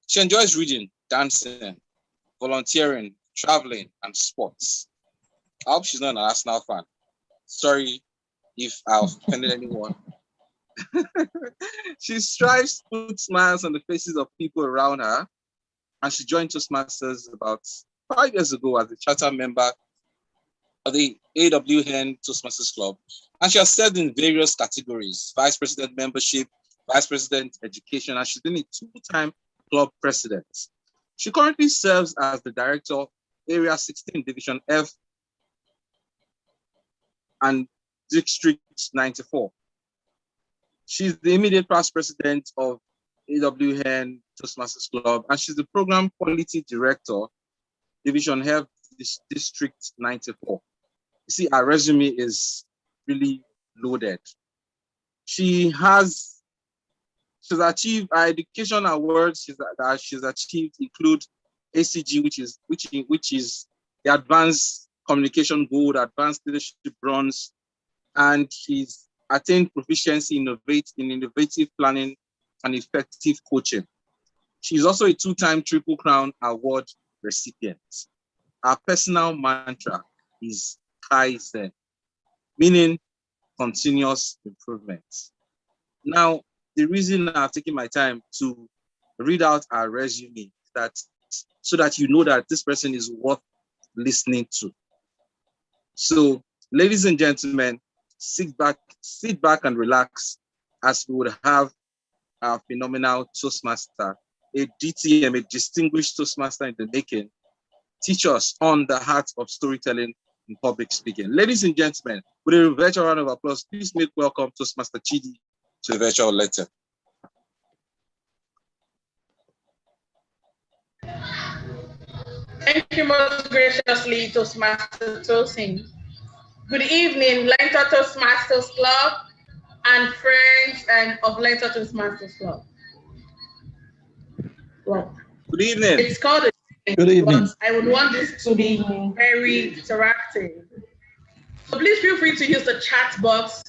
She enjoys reading, dancing, volunteering, traveling, and sports. I hope she's not an Arsenal fan. Sorry if I've offended anyone. She strives to put smiles on the faces of people around her, and she joined Toastmasters about 5 years ago as a charter member of the AWN Toastmasters Club, and she has served in various categories: Vice President Membership, Vice President Education, and she's been a two-time club president. She currently serves as the Director, Area 16, Division F and District 94. She's the immediate past president of AWN Toastmasters Club, and she's the Program Quality Director, Division F, District 94. You see, our resume is really loaded. She's achieved our education awards that she's achieved include ACG, which is the Advanced Communication Gold, Advanced Leadership Bronze, and she's attained proficiency in innovative planning and effective coaching. She's also a 2-time Triple Crown Award recipient. Our personal mantra is Kaizen, meaning continuous improvement. Now, the reason I've taken my time to read out our resume so that you know that this person is worth listening to. So, ladies and gentlemen, sit back and relax as we would have our phenomenal Toastmaster, a DTM, a distinguished Toastmaster in the making, teach us on the heart of storytelling in public speaking. Ladies and gentlemen, with a virtual round of applause, please make welcome Toastmaster Chidi to the virtual lecture. Thank you most graciously, Toastmaster Tosin. Good evening, Learntor Toastmasters Club and friends of Learntor Toastmasters Club. Well, good evening. It's called a good evening. But I would want this to be very interactive. So please feel free to use the chat box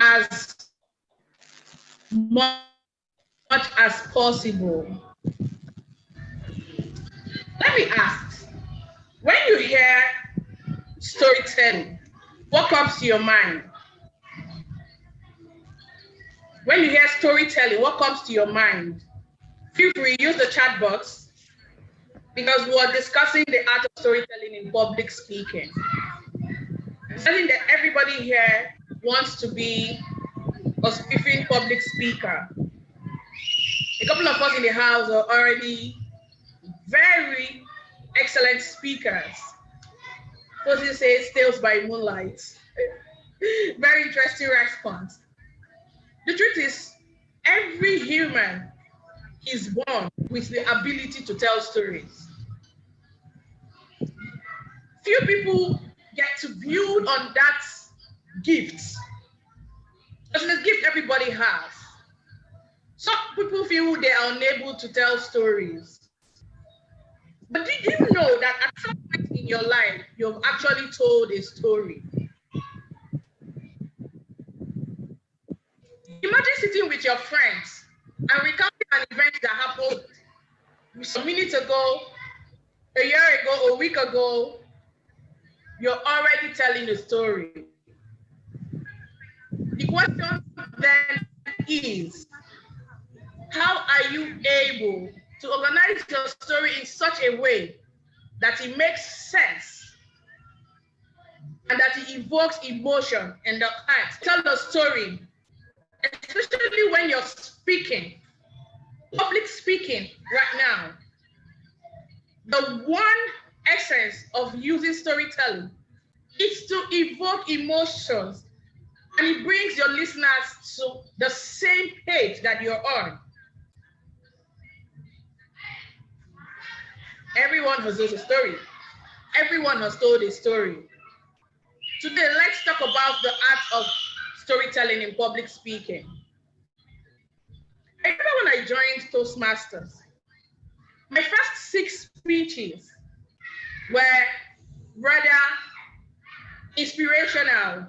as much as possible. Let me ask, when you hear storytelling, what comes to your mind? When you hear storytelling, what comes to your mind? Feel free, use the chat box because we are discussing the art of storytelling in public speaking. I'm saying that everybody here wants to be a speaking public speaker. A couple of us in the house are already very excellent speakers. Tosin says tales by moonlight. Very interesting response. The truth is, every human is born with the ability to tell stories. Few people get to build on that gift. It's a gift everybody has. Some people feel they are unable to tell stories. But did you know that at some point in your life, you've actually told a story? Imagine sitting with your friends and recounting an event that happened some minutes ago, a year ago, a week ago. You're already telling a story. The question then is, how are you able to organize your story in such a way that it makes sense and that it evokes emotion in the heart? Tell the story, especially when you're speaking, public speaking right now. The one essence of using storytelling is to evoke emotions, and it brings your listeners to the same page that you're on. Everyone has told a story. Everyone has told a story. Today, let's talk about the art of storytelling in public speaking. I remember when I joined Toastmasters, my first 6 speeches were rather inspirational,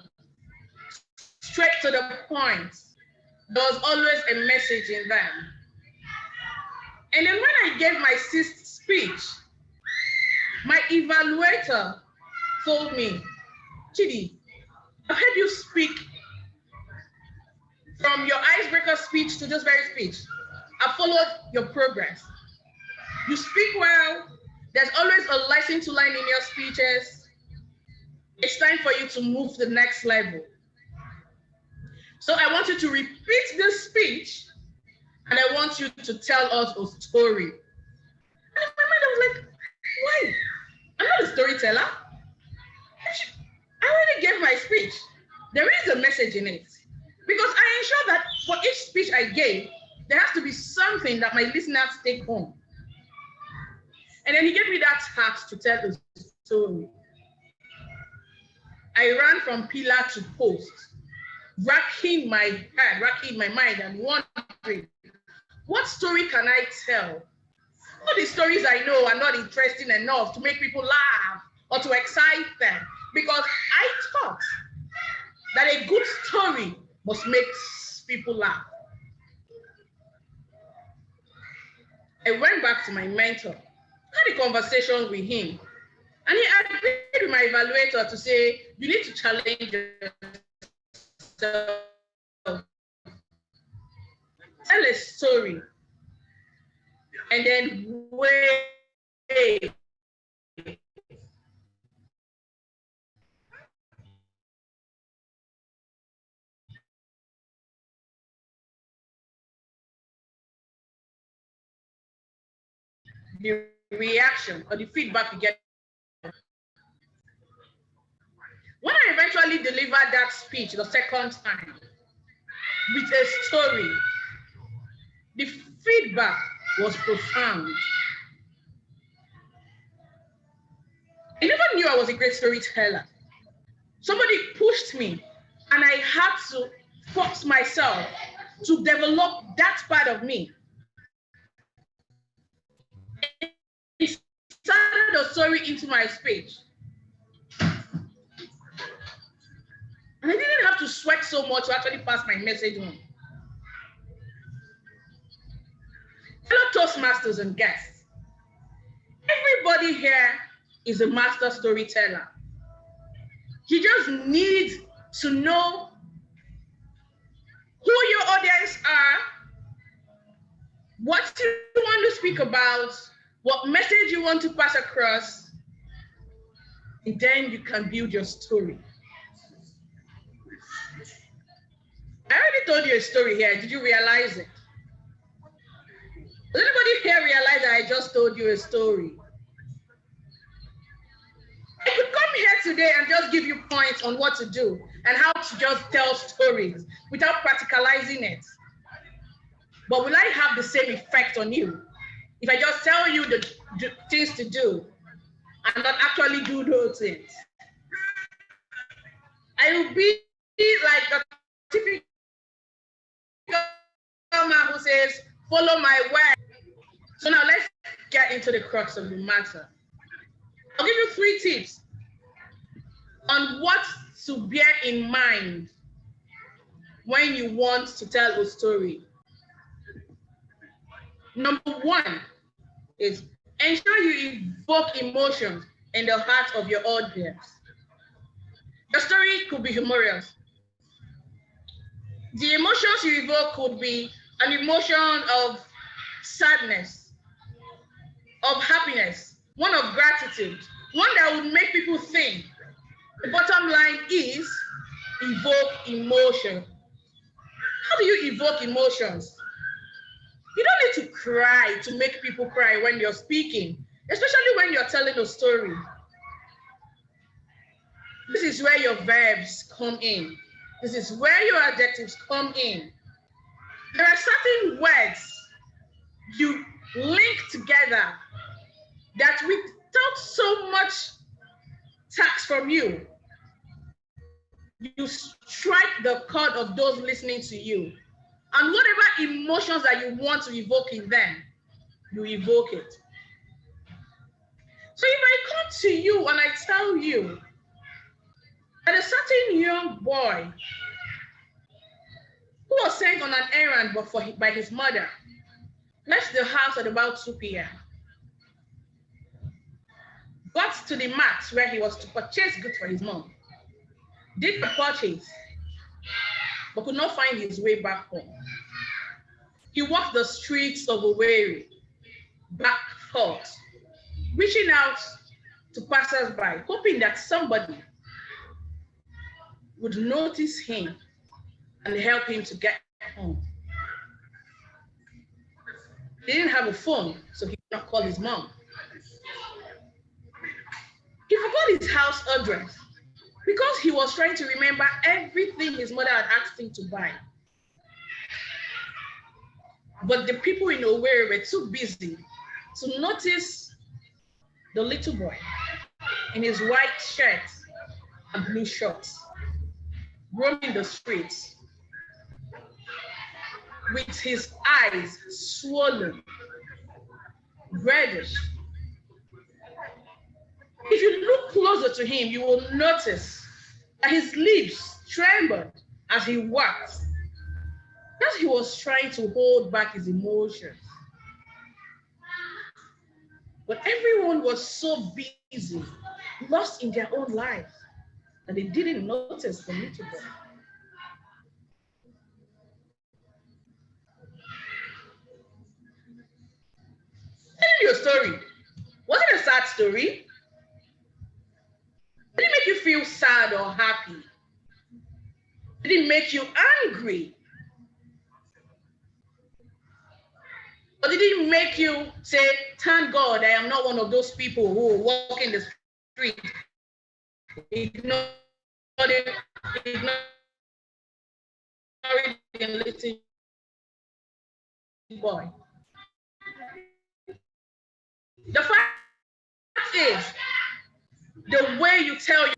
straight to the point. There was always a message in them. And then when I gave my 6th speech, my evaluator told me, Chidi, I've heard you speak from your icebreaker speech to this very speech. I followed your progress. You speak well. There's always a lesson to learn in your speeches. It's time for you to move to the next level. So I want you to repeat this speech, and I want you to tell us a story. And in my mind, I was like, why? I'm not a storyteller. I already gave my speech. There is a message in it. Because I ensure that for each speech I gave, there has to be something that my listeners take home. And then he gave me that task to tell the story. I ran from pillar to post, racking my head, racking my mind, and wondering, what story can I tell? All the stories I know are not interesting enough to make people laugh or to excite them, because I thought that a good story must make people laugh. I went back to my mentor, had a conversation with him, and he agreed with my evaluator to say, you need to challenge yourself. Tell a story, and then wait. The reaction or the feedback you get. When I eventually delivered that speech the second time with a story, the feedback was profound. I never knew I was a great storyteller. Somebody pushed me, and I had to force myself to develop that part of me. It started a story into my speech. And I didn't have to sweat so much to actually pass my message on. Fellow Toastmasters and guests, everybody here is a master storyteller. You just need to know who your audience are, what you want to speak about, what message you want to pass across, and then you can build your story. I already told you a story here. Did you realize it? Does anybody here realize that I just told you a story? I could come here today and just give you points on what to do and how to just tell stories without practicalizing it. But will I have the same effect on you if I just tell you the things to do and not actually do those things? I will be like the typical man who says, follow my word. So now let's get into the crux of the matter. I'll give you 3 tips on what to bear in mind when you want to tell a story. Number 1 is ensure you evoke emotions in the heart of your audience. Your story could be humorous. The emotions you evoke could be an emotion of sadness, of happiness, one of gratitude, one that would make people think. The bottom line is evoke emotion. How do you evoke emotions? You don't need to cry to make people cry when you're speaking, especially when you're telling a story. This is where your verbs come in. This is where your adjectives come in. There are certain words you link together that without so much tax from you, you strike the chord of those listening to you. And whatever emotions that you want to evoke in them, you evoke it. So if I come to you and I tell you that a certain young boy who was sent on an errand by his mother left the house at about 2 p.m. got to the mart where he was to purchase goods for his mom, did the purchase, but could not find his way back home. He walked the streets of Owerri, back forth, reaching out to passers-by, hoping that somebody would notice him and help him to get home. He didn't have a phone, so he could not call his mom. He forgot his house address because he was trying to remember everything his mother had asked him to buy. But the people in Owerri were too busy to notice the little boy in his white shirt and blue shorts, roaming the streets with his eyes swollen, reddish. If you look closer to him, you will notice that his lips trembled as he walked, as he was trying to hold back his emotions. But everyone was so busy, lost in their own lives, that they didn't notice the little boy. Telling you a story. Was it a sad story? Did it make you feel sad or happy? Did it make you angry? Or did it make you say, thank God I am not one of those people who walk in the street, ignore the little boy? The fact is, the way you tell you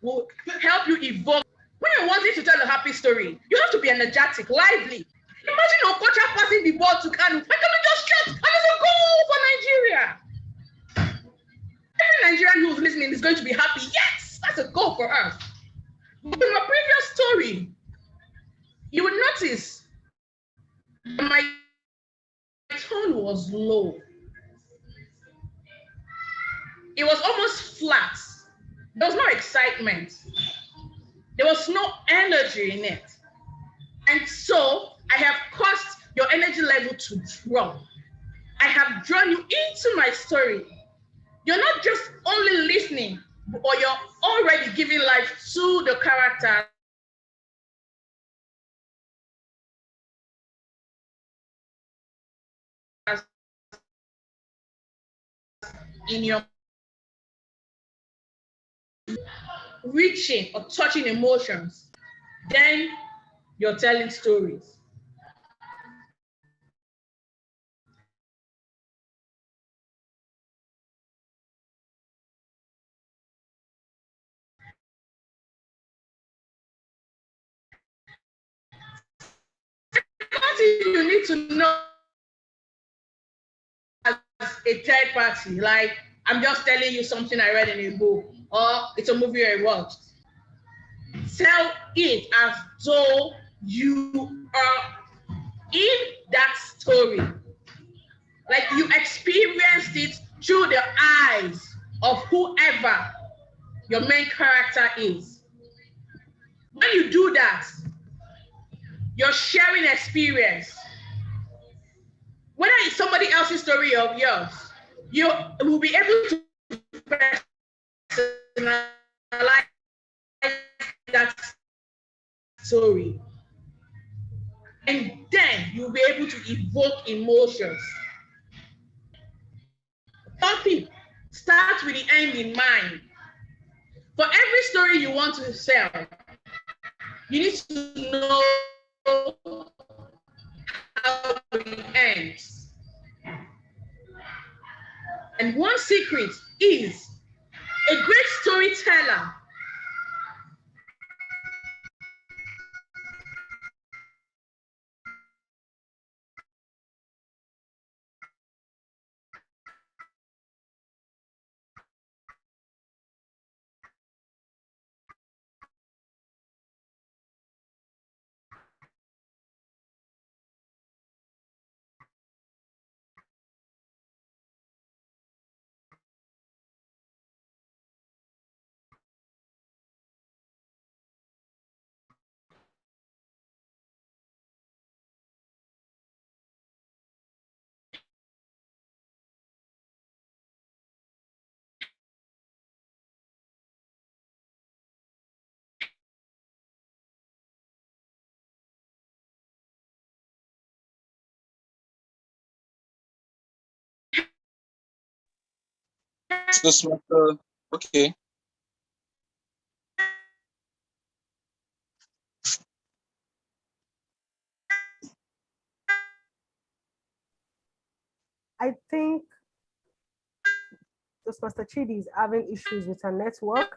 will help you evoke. When you're wanting to tell a happy story, you have to be energetic, lively. Imagine Okocha passing the ball to Kanu. I cannot just shout, and it's a goal for Nigeria. Every Nigerian who's listening is going to be happy. Yes, that's a goal for us. But in my previous story, you would notice my tone was low. It was almost flat. There was no excitement. There was no energy in it. And so I have caused your energy level to drop. I have drawn you into my story. You're not just only listening, but you're already giving life to the character in your reaching or touching emotions. Then you're telling stories. You need to know as a third party, like I'm just telling you something I read in a book, or it's a movie I watched. Tell it as though you are in that story. Like you experienced it through the eyes of whoever your main character is. When you do that, you're sharing experience. Whether it's somebody else's story or yours, you will be able to personalize that story. And then you'll be able to evoke emotions. Topic starts with the end in mind. For every story you want to sell, you need to know how it ends. And one secret is a great storyteller Toastmaster, Okay. I think Toastmaster Chidi is having issues with her network.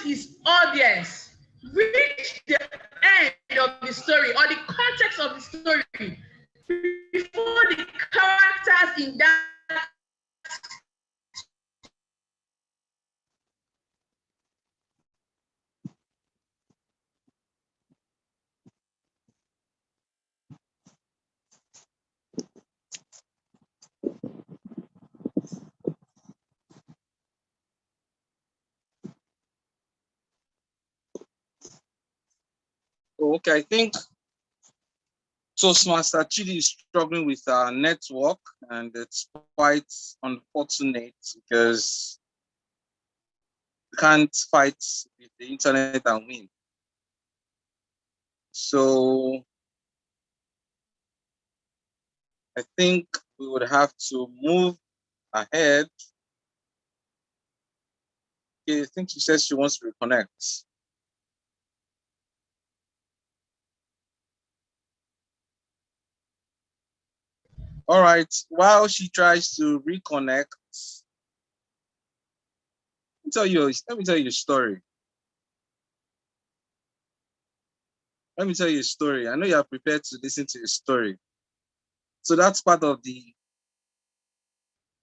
His audience reach the end of the story or the context of the story before the characters in that Okay, I think Toastmaster Chidi is struggling with our network, and it's quite unfortunate because you can't fight with the internet and win. So I think we would have to move ahead. Okay, I think she says she wants to reconnect. All right, while she tries to reconnect, let me tell you a story. Let me tell you a story. I know you are prepared to listen to a story. So that's part of the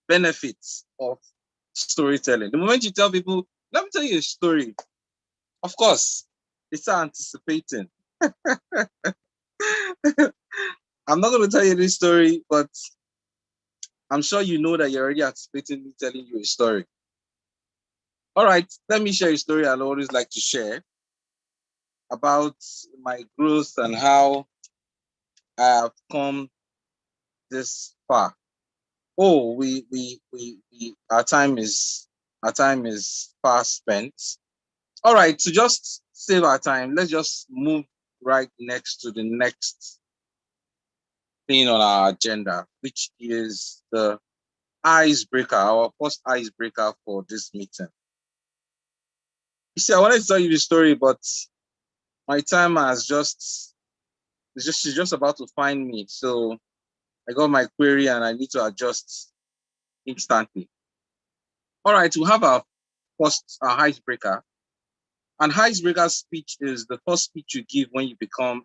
benefits of storytelling. The moment you tell people, let me tell you a story, of course, it's anticipating. I'm not going to tell you this story, but I'm sure you know that you're already anticipating me telling you a story. All right, let me share a story I always like to share about my growth and how I have come this far. Oh, our time is fast spent. All right, to just save our time, let's just move right next to the next thing on our agenda, which is the icebreaker, our first icebreaker for this meeting. You see, I wanted to tell you the story, but my time has she's just about to find me. So I got my query and I need to adjust instantly. All right, we have our first icebreaker. An icebreaker speech is the first speech you give when you become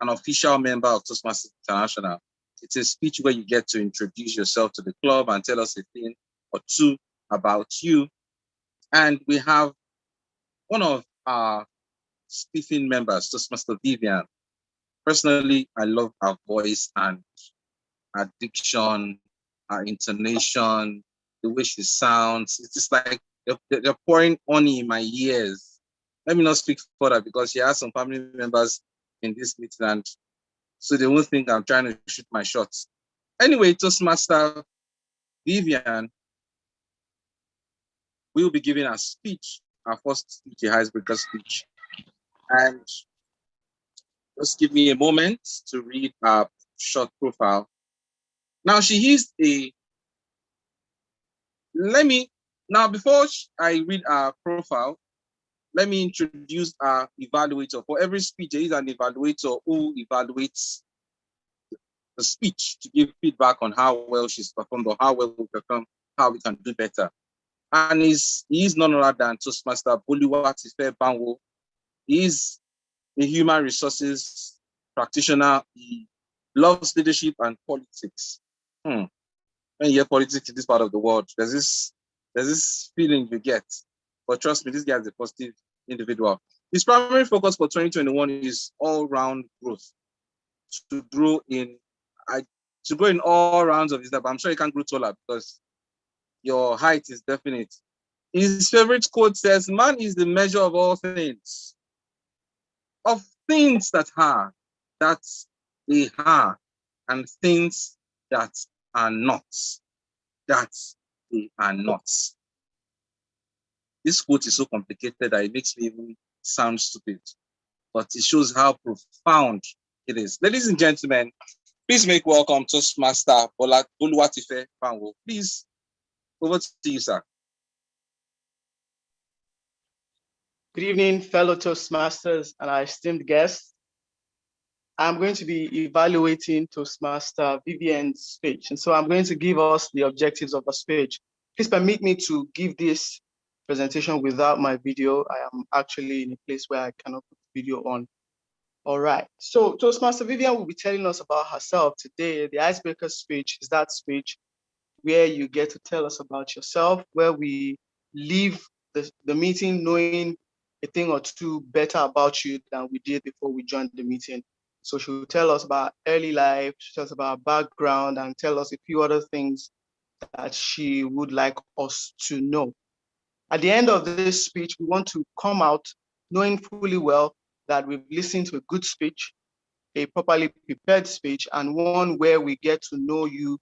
an official member of Toastmasters International. It's a speech where you get to introduce yourself to the club and tell us a thing or two about you. And we have one of our speaking members, Toastmaster Vivian. Personally, I love her voice and her diction, her intonation, the way she sounds. It's just like they're pouring honey in my ears. Let me not speak further because she has some family members in this meeting, and so they won't think I'm trying to shoot my shots. Anyway, Toastmaster Vivian will be giving a speech, our first speech, a icebreaker speech. And just give me a moment to read her short profile. Now, she is before I read her profile, let me introduce our evaluator. For every speech, there is an evaluator who evaluates the speech to give feedback on how well she's performed or how well we perform, how we can do better. And he is none other than Toastmaster Boluwatife Banwo. He is a human resources practitioner. He loves leadership and politics. When you hear politics in this part of the world, there's this feeling you get. But trust me, this guy is a positive individual. His primary focus for 2021 is all-round growth. To grow in all rounds of his life. I'm sure he can't grow taller because your height is definite. His favorite quote says, "Man is the measure of all things, of things that they are, and things that are not, that they are not." This quote is so complicated that it makes me even sound stupid, but it shows how profound it is. Ladies and gentlemen, please make welcome Toastmaster Boluwatife Banwo. Please, over to you, sir. Good evening, fellow Toastmasters and our esteemed guests. I'm going to be evaluating Toastmaster Vivian's speech. And so I'm going to give us the objectives of the speech. Please permit me to give this presentation without my video. I am actually in a place where I cannot put the video on. All right, so Toastmaster Vivian will be telling us about herself today. The Icebreaker Speech is that speech where you get to tell us about yourself, where we leave the meeting knowing a thing or two better about you than we did before we joined the meeting. So she'll tell us about early life, she'll tell us about background, and tell us a few other things that she would like us to know. At the end of this speech, we want to come out knowing fully well that we've listened to a good speech, a properly prepared speech, and one where we get to know you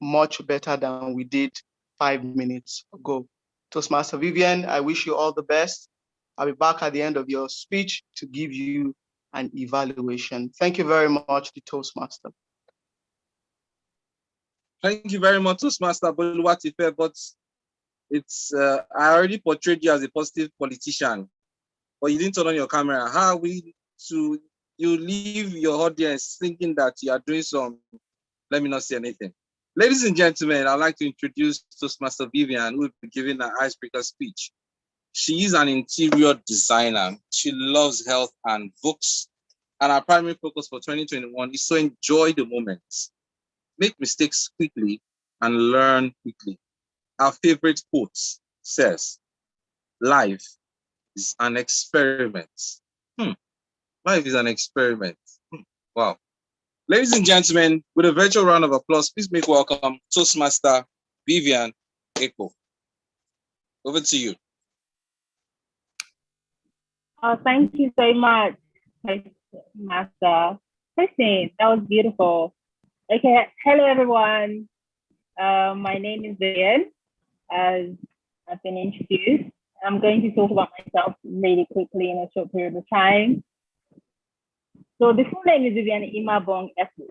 much better than we did 5 minutes ago. Toastmaster Vivian, I wish you all the best. I'll be back at the end of your speech to give you an evaluation. Thank you very much, the Toastmaster. Thank you very much, Toastmaster Boluwatife, but it's I already portrayed you as a positive politician, but you didn't turn on your camera. How are we to you leave your audience thinking that you are doing some, let me not say anything. Ladies and gentlemen, I'd like to introduce Toastmaster Vivian, who will be giving an icebreaker speech. She is an interior designer. She loves health and books. And our primary focus for 2021 is to enjoy the moments, make mistakes quickly, and learn quickly. Our favorite quote says, life is an experiment. Life is an experiment. Wow. Ladies and gentlemen, with a virtual round of applause, please make welcome Toastmaster Vivian Eko. Over to you. Oh, thank you so much, Toastmaster. Christine, that was beautiful. Okay, hello everyone. My name is Vivian, as I've been introduced. I'm going to talk about myself really quickly in a short period of time. So the full name is Vivian Imabong Efu.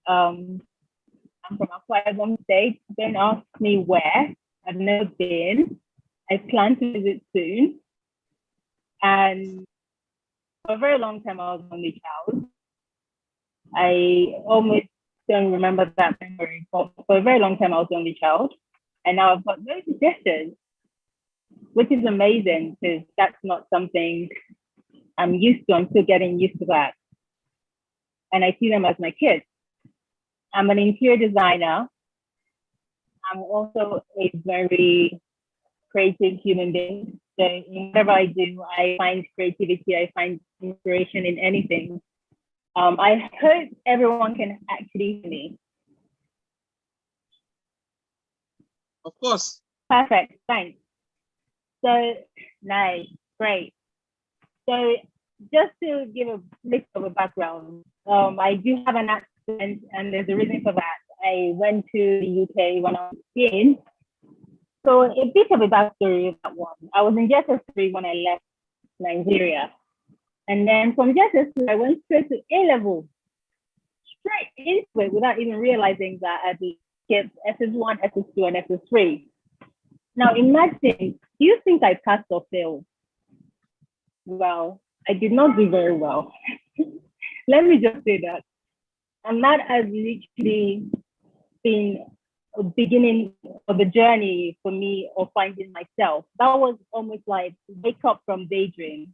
I'm from Akwa Ibom State. Don't ask me where. I've never been. I plan to visit soon. And for a very long time, I was only child. I almost don't remember that memory. But for a very long time, I was only child. And now I've got those gestures, which is amazing because that's not something I'm used to. I'm still getting used to that. And I see them as my kids. I'm an interior designer. I'm also a very creative human being. So in whatever I do, I find creativity, I find inspiration in anything. I hope everyone can actually hear me. Of course. Perfect, thanks. So nice, great. So just to give a list of a background, I do have an accent and there's a reason for that. I went to the UK when I was 15. So a bit of a backstory of that one. I was in JSS3 when I left Nigeria. And then from JSS3, I went straight to A-level, straight into it without even realizing that I had to get SS1, SS2, and SS3. Now imagine, do you think I passed or failed? Well, I did not do very well. Let me just say that. And that has literally been a beginning of a journey for me of finding myself. That was almost like wake up from daydream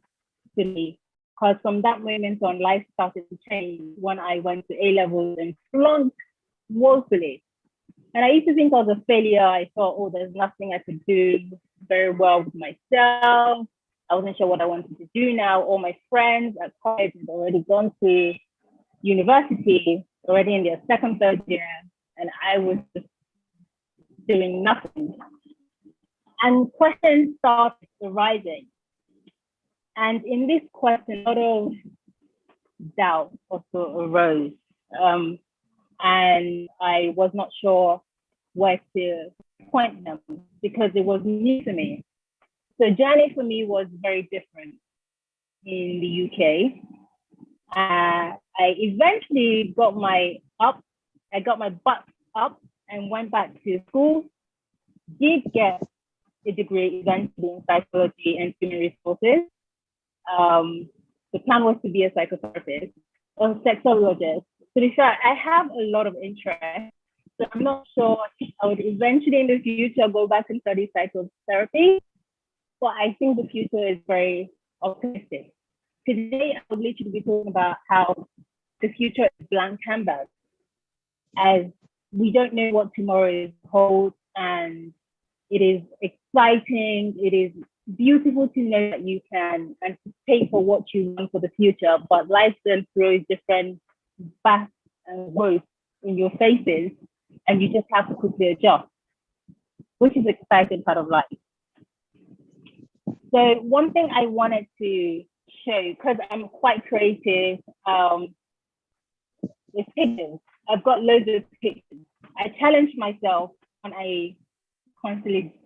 to me. Because from that moment on, life started to change when I went to A-levels and flunked woefully. And I used to think I was a failure. I thought, oh, there's nothing I could do very well with myself. I wasn't sure what I wanted to do now. All my friends at college had already gone to university, already in their second, third year, and I was just doing nothing. And questions started arising. And in this question, a lot of doubt also arose. And I was not sure where to point them because it was new to me. So journey for me was very different in the UK. I eventually got my butt up and went back to school, did get a degree eventually in psychology and human resources. The plan was to be a psychotherapist or sexologist. To be fair, I have a lot of interest, so I'm not sure if I would eventually in the future go back and study psychotherapy, but I think the future is very optimistic. Today, I would literally be talking about how the future is blank canvas, as we don't know what tomorrow holds, and it is exciting. It is beautiful to know that you can anticipate for what you want for the future, but life then throws different bats and woes in your faces, and you just have to quickly adjust, which is the exciting part of life. So one thing I wanted to show, because I'm quite creative, is pictures. I've got loads of pictures. I challenged myself when I conciliate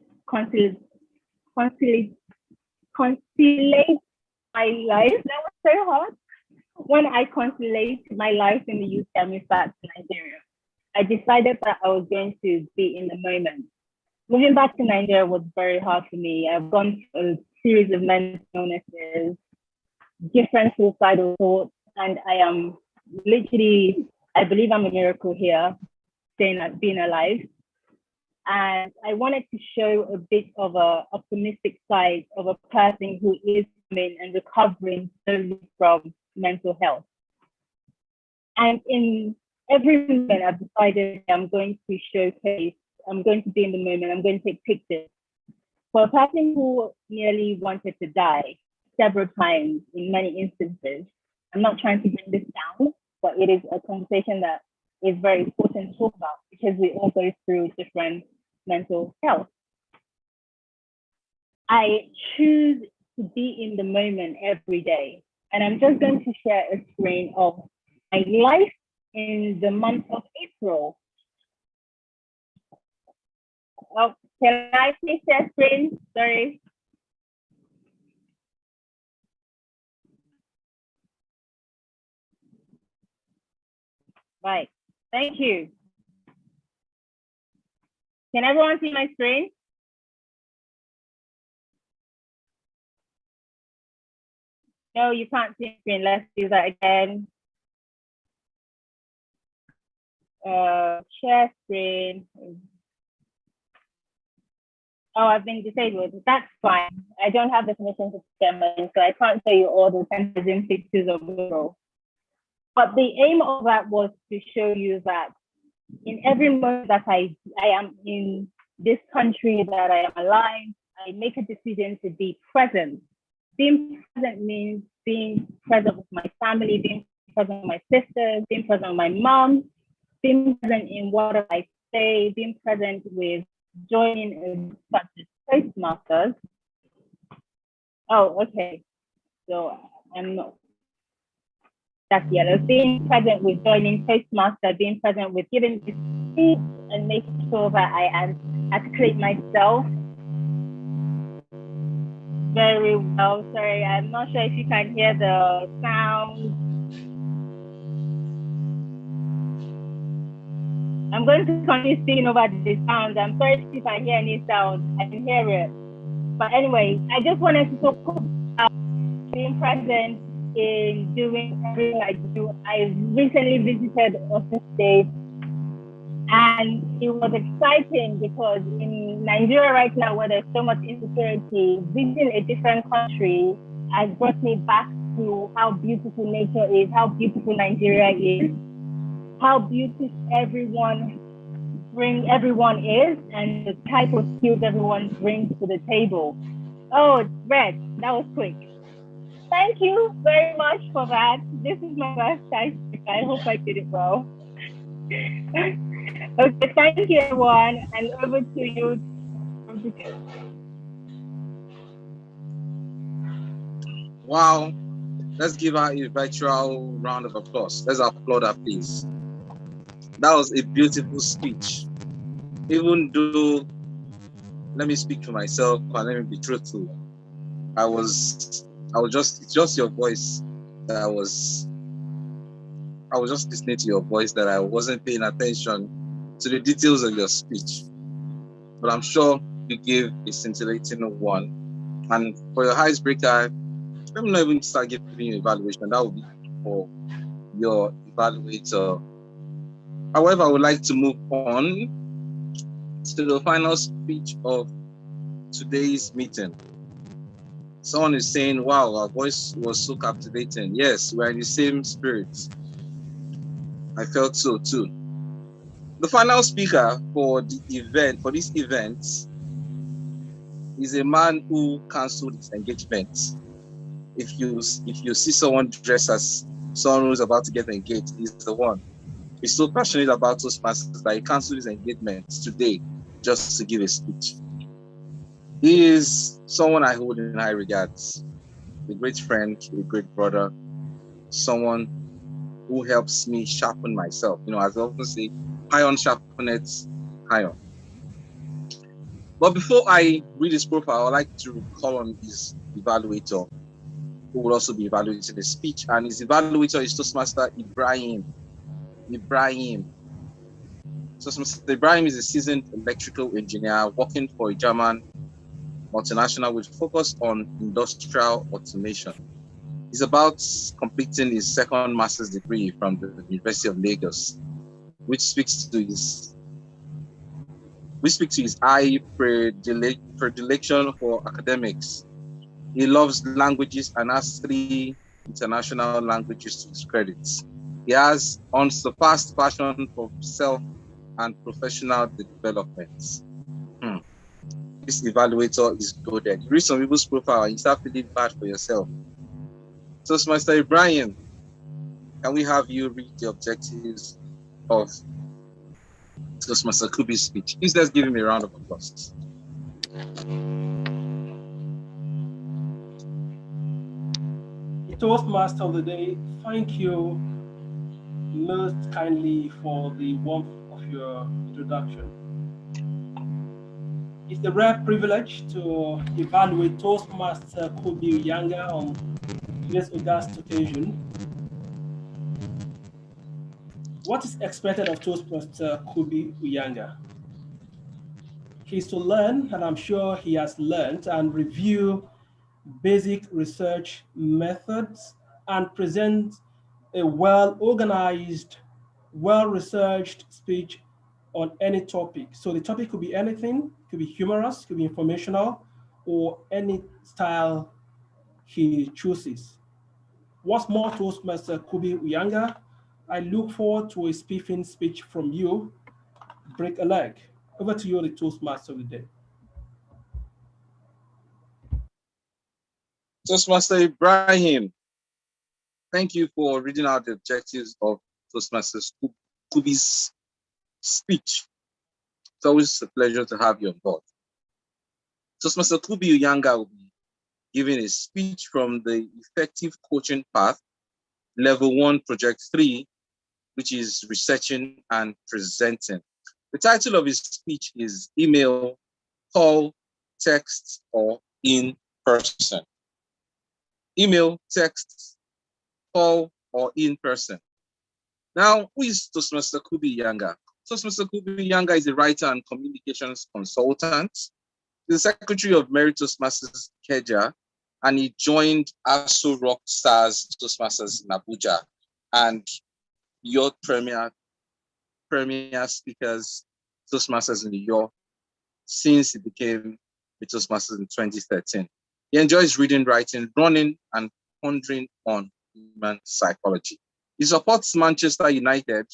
my life. That was so hard. When I conciliate my life in the UK and moved back to Nigeria, I decided that I was going to be in the moment. Moving back to Nigeria was very hard for me. I've gone through a series of mental illnesses, different suicidal thoughts, and I am literally, I believe I'm a miracle here, being alive. And I wanted to show a bit of an optimistic side of a person who is coming and recovering slowly from mental health. And in every moment, I've decided I'm going to showcase, I'm going to be in the moment, I'm going to take pictures. For a person who nearly wanted to die several times in many instances, I'm not trying to bring this down, but it is a conversation that is very important to talk about because we all go through different mental health. I choose to be in the moment every day. And I'm just going to share a screen of my life in the month of April. Oh, can I please share screen? Sorry. Right, thank you. Can everyone see my screen? No, you can't see the screen. Let's do that again. Share screen. Oh, I've been disabled. That's fine. I don't have the permission to share mine, so I can't show you all the 10,000 pictures of the role. But the aim of that was to show you that in every moment that I am in this country, that I am alive, I make a decision to be present. Being present means being present with my family, being present with my sisters, being present with my mom, being present in what I say, being present with joining such as Toastmasters. Oh, okay. So I'm not. That's yellow. Being present with joining Toastmaster, being present with giving this speech and making sure that I articulate myself very well. Sorry, I'm not sure if you can hear the sound. I'm going to continue speaking over the sound. I'm sorry if I hear any sound. I can hear it. But anyway, I just wanted to talk about being present in doing everything I do. I recently visited Osun State, and it was exciting because in Nigeria right now, where there's so much insecurity, visiting a different country has brought me back to how beautiful nature is, how beautiful Nigeria is, how beautiful everyone is, and the type of skills everyone brings to the table. Oh, it's red. That was quick. Thank you very much for that. This is my first icebreaker. I hope I did it well. Okay, thank you everyone, and over to you. Wow, let's give her a virtual round of applause. Let's applaud her, please. That was a beautiful speech. Even though, let me speak for myself and let me be truthful. It's just your voice that I was just listening to your voice that I wasn't paying attention to the details of your speech. But I'm sure You gave a scintillating one. And for your icebreaker, let me not even start giving you evaluation. That will be for your evaluator. However, I would like to move on to the final speech of today's meeting. Someone is saying, wow, our voice was so captivating. Yes, we're in the same spirit. I felt so too. The final speaker for the event, for this event, is a man who canceled his engagement. If you see someone dressed as someone who's about to get engaged, he's the one. He's so passionate about Toastmasters that he canceled his engagement today just to give a speech. He is someone I hold in high regards, a great friend, a great brother, someone who helps me sharpen myself. You know, as I often say, iron sharpeneth iron. But before I read his profile, I'd like to call on his evaluator, who will also be evaluating the speech. And his evaluator is Toastmaster Ibrahim. Toastmaster Ibrahim is a seasoned electrical engineer working for a German multinational with focus on industrial automation. He's about completing his second master's degree from the University of Lagos, which speaks to his high predilection for academics. He loves languages and has 3 international languages to his credits. He has unsurpassed passion for self and professional development. This evaluator is goaded. You read some people's profile and you start feeling bad for yourself. So, Mr. Ibrahim, can we have you read the objectives of Toastmaster Kubi's speech? Please let's give him a round of applause. The Toastmaster of the day, thank you most kindly for the warmth of your introduction. It's a rare privilege to evaluate Toastmaster Kubi Uyanga on today's august occasion. What is expected of Toastmaster Kubi Uyanga? He's to learn, and I'm sure he has learned, and review basic research methods and present a well-organized, well-researched speech on any topic. So the topic could be anything, could be humorous, could be informational, or any style he chooses. What's more, Toastmaster Kubi Uyanga, I look forward to a spiffing speech from you. Break a leg. Over to you, the Toastmaster of the day. Toastmaster Ibrahim, thank you for reading out the objectives of Toastmaster Kubi's speech. It's always a pleasure to have you on board. Toastmaster Kubi Uyanga will be giving a speech from the Effective Coaching Path, Level 1, Project 3, which is researching and presenting. The title of his speech is Email, Call, Text, or In Person. Email, text, call, or in person. Now, who is Toastmaster Kubi Uyanga? Toastmaster Kubi Uyanga is a writer and communications consultant. He's the secretary of Merit Toastmasters Keja, and he joined ASO Rock Stars Toastmasters in Abuja and your premier speakers Toastmasters in New York since he became a Toastmasters in 2013. He enjoys reading, writing, running, and pondering on human psychology. He supports Manchester United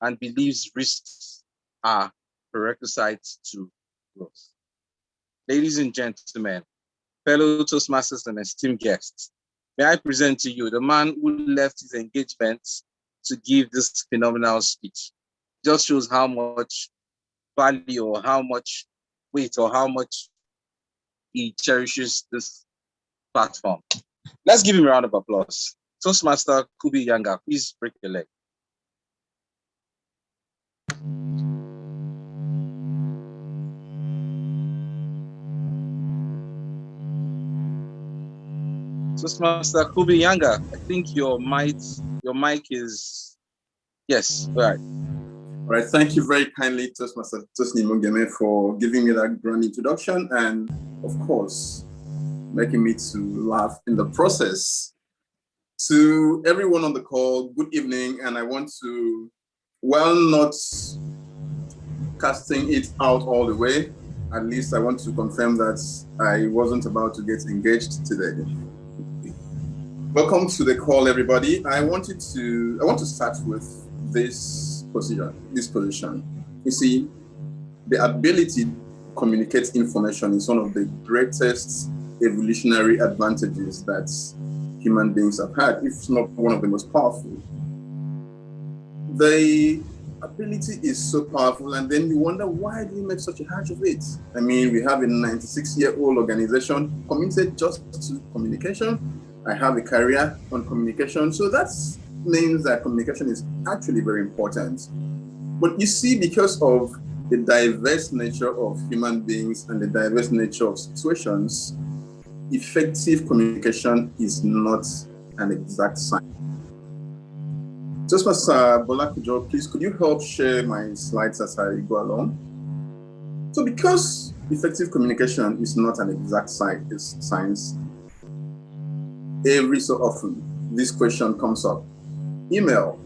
and believes risks are prerequisites to growth. Ladies and gentlemen, fellow Toastmasters and esteemed guests, may I present to you the man who left his engagement to give this phenomenal speech. It just shows how much value or how much weight or how much he cherishes this platform. Let's give him a round of applause. Toastmaster Kubi Uyanga, please break your leg. Toastmaster Kubi Uyanga, I think your mic is, yes, all right. All right, thank you very kindly, Toastmaster Toastmasters, for giving me that grand introduction and, of course, making me to laugh in the process. To everyone on the call, good evening, and I want to, while not casting it out all the way, at least I want to confirm that I wasn't about to get engaged today. Welcome to the call, everybody. I want to start with this position. You see, the ability to communicate information is one of the greatest evolutionary advantages that human beings have had, if not one of the most powerful. The ability is so powerful, and then you wonder, why do you make such a hash of it? I mean, we have a 96-year-old organization committed just to communication. I have a career on communication, so that means that communication is actually very important. But you see, because of the diverse nature of human beings and the diverse nature of situations, effective communication is not an exact science. Just Mr. Bolakujo, please, could you help share my slides as I go along? So because effective communication is not an exact science, every so often this question comes up: email,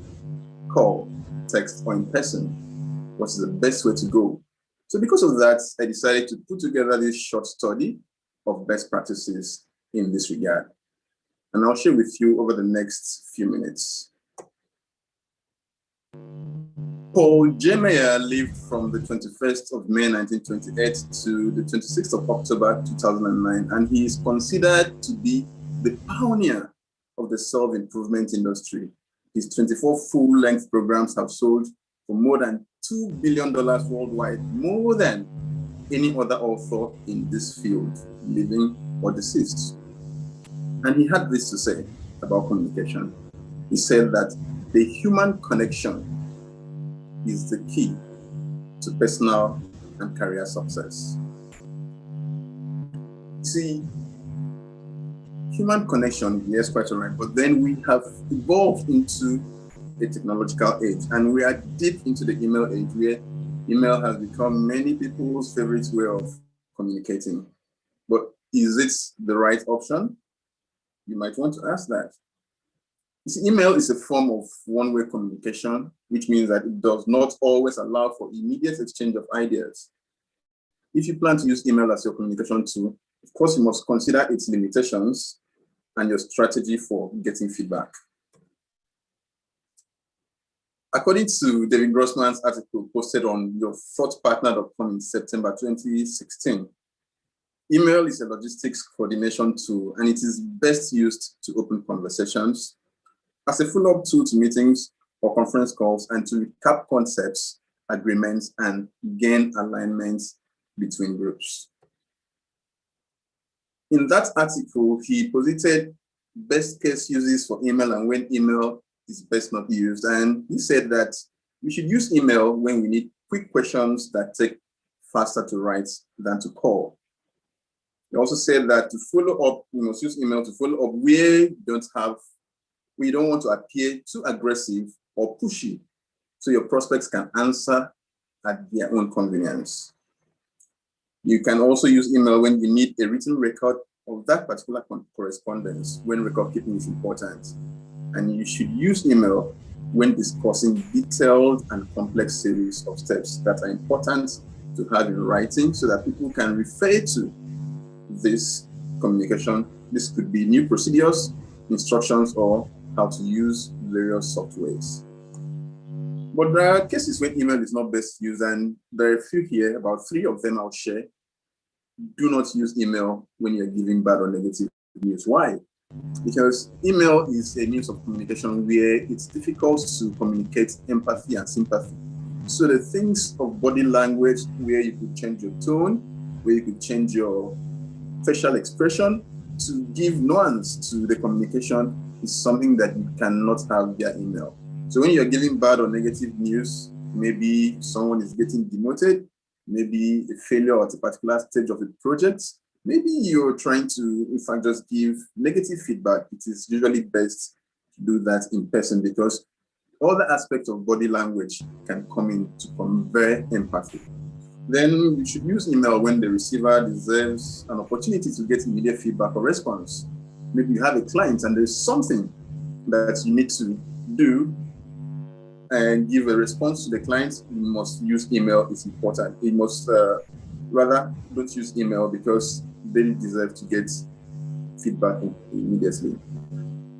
call, text, or in person, what is the best way to go? So because of that, I decided to put together this short study of best practices in this regard. And I'll share with you over the next few minutes. Paul J. Meyer lived from the 21st of May 1928 to the 26th of October 2009, and he is considered to be the pioneer of the self-improvement industry. His 24 full-length programs have sold for more than $2 billion worldwide, more than any other author in this field, living or deceased. And he had this to say about communication. He said that the human connection is the key to personal and career success. See, human connection, yes, quite all right, but then we have evolved into a technological age, and we are deep into the email age, where email has become many people's favorite way of communicating. But is it the right option? You might want to ask that. You see, email is a form of one-way communication, which means that it does not always allow for immediate exchange of ideas. If you plan to use email as your communication tool, of course, you must consider its limitations and your strategy for getting feedback. According to David Grossman's article posted on yourthoughtpartner.com in September 2016, email is a logistics coordination tool, and it is best used to open conversations, as a follow-up tool to meetings or conference calls, and to recap concepts, agreements, and gain alignments between groups. In that article, he posited best case uses for email and when email is best not used. And he said that we should use email when we need quick questions that take faster to write than to call. He also said that to follow up, we must use email to follow up where we don't want to appear too aggressive or pushy, so your prospects can answer at their own convenience. You can also use email when you need a written record of that particular correspondence, when record keeping is important. And you should use email when discussing detailed and complex series of steps that are important to have in writing, so that people can refer to this communication. This could be new procedures, instructions, or how to use various softwares. But there are cases when email is not best used, and there are a few here, about 3 of them I'll share. Do not use email when you're giving bad or negative news. Why? Because email is a means of communication where it's difficult to communicate empathy and sympathy. So the things of body language, where you could change your tone, where you could change your facial expression to give nuance to the communication, is something that you cannot have via email. So when you're giving bad or negative news, maybe someone is getting demoted, maybe a failure at a particular stage of a project, maybe you're trying to, in fact, just give negative feedback. It is usually best to do that in person, because Other aspects of body language can come in to convey empathy. Then you should use email when the receiver deserves an opportunity to get immediate feedback or response. Maybe you have a client and there's something that you need to do and give a response to the client. You must use email. It's important. You must rather don't use email because they deserve to get feedback immediately.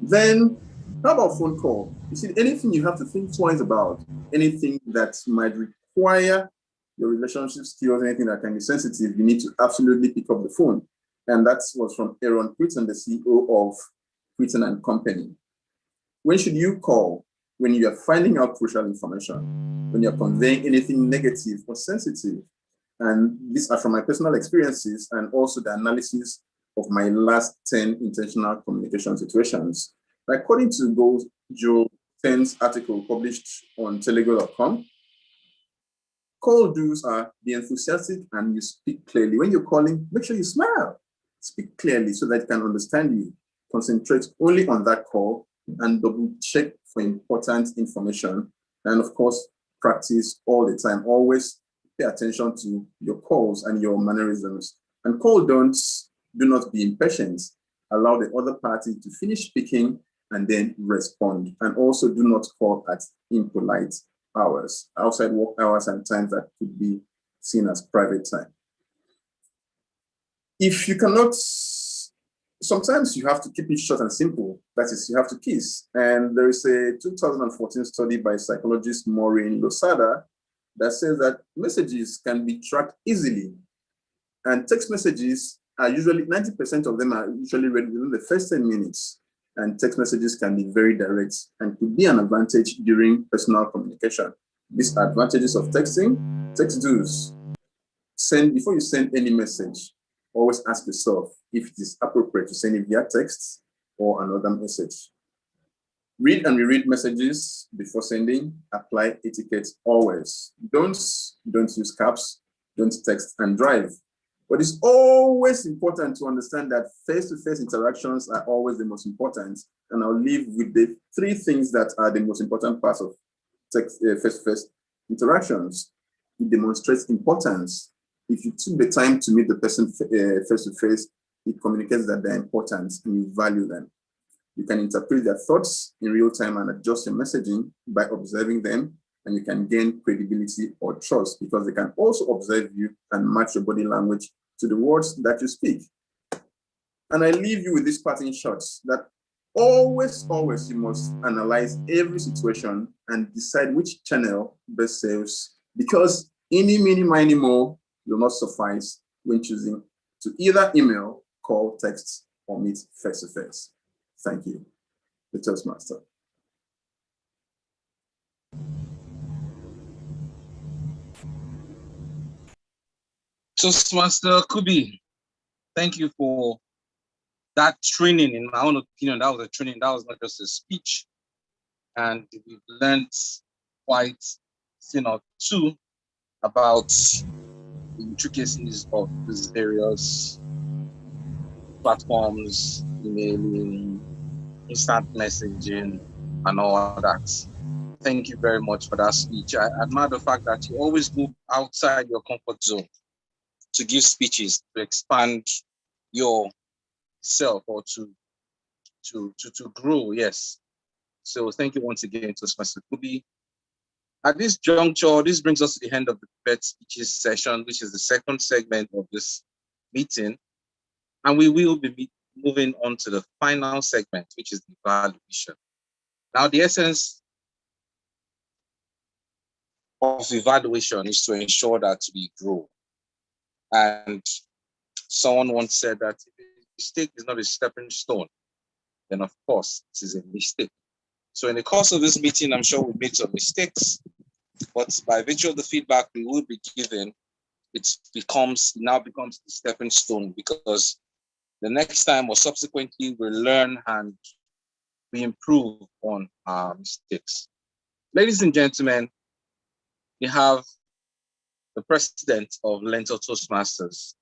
Then how about phone call? You see, anything you have to think twice about, anything that might require your relationship skills, anything that can be sensitive, you need to absolutely pick up the phone. And that was from Aaron Quinton, the CEO of Quinton and Company. When should you call? When you are finding out crucial information, when you're conveying anything negative or sensitive. And these are from my personal experiences and also the analysis of my last 10 intentional communication situations. According to Joe 10's article published on Telegram.com, call do's are be enthusiastic and you speak clearly. When you're calling, make sure you smile. Speak clearly so that it can understand you. Concentrate only on that call and double check for important information. And of course, practice all the time. Always pay attention to your calls and your mannerisms. And call don'ts, do not be impatient. Allow the other party to finish speaking and then respond. And also do not call at impolite hours, outside work hours and times that could be seen as private time. If you cannot, sometimes you have to keep it short and simple. That is, you have to kiss. And there is a 2014 study by psychologist Maureen Losada that says that messages can be tracked easily. And text messages are usually, 90% of them are usually read within the first 10 minutes. And text messages can be very direct and could be an advantage during personal communication. These advantages of texting, text do's. Before you send any message, always ask yourself if it is appropriate to send it via text or another message. Read and reread messages before sending. Apply etiquette always. Don't use caps, don't text and drive. But it's always important to understand that face-to-face interactions are always the most important. And I'll leave with the 3 things that are the most important parts of face-to-face interactions. It demonstrates importance. If you took the time to meet the person face-to-face, it communicates that they're important and you value them. You can interpret their thoughts in real time and adjust your messaging by observing them, and you can gain credibility or trust because they can also observe you and match your body language to the words that you speak. And I leave you with this parting shots that always you must analyze every situation and decide which channel best serves, because any, mini, miny, more will not suffice when choosing to either email, call, text, or meet face-to-face. Thank you. The Toastmaster. Toastmaster Kubi, thank you for that training. In my own opinion, that was a training. That was not just a speech. And we've learned quite, too, about the intricacies of these various platforms, emailing, instant messaging, and all that. Thank you very much for that speech. I admire the fact that you always move outside your comfort zone to give speeches, to expand yourself or to grow, yes. So thank you once again to Mr. Kubi. At this juncture, this brings us to the end of the prepared speeches session, which is the second segment of this meeting. And we will be moving on to the final segment, which is the evaluation. Now, the essence of evaluation is to ensure that we grow. And someone once said that if a mistake is not a stepping stone, then of course it is a mistake. So in the course of this meeting, I'm sure we made some mistakes, but by virtue of the feedback we will be given, it now becomes the stepping stone, because the next time or subsequently we learn and we improve on our mistakes. Ladies and gentlemen, we have the president of Learntor Toastmasters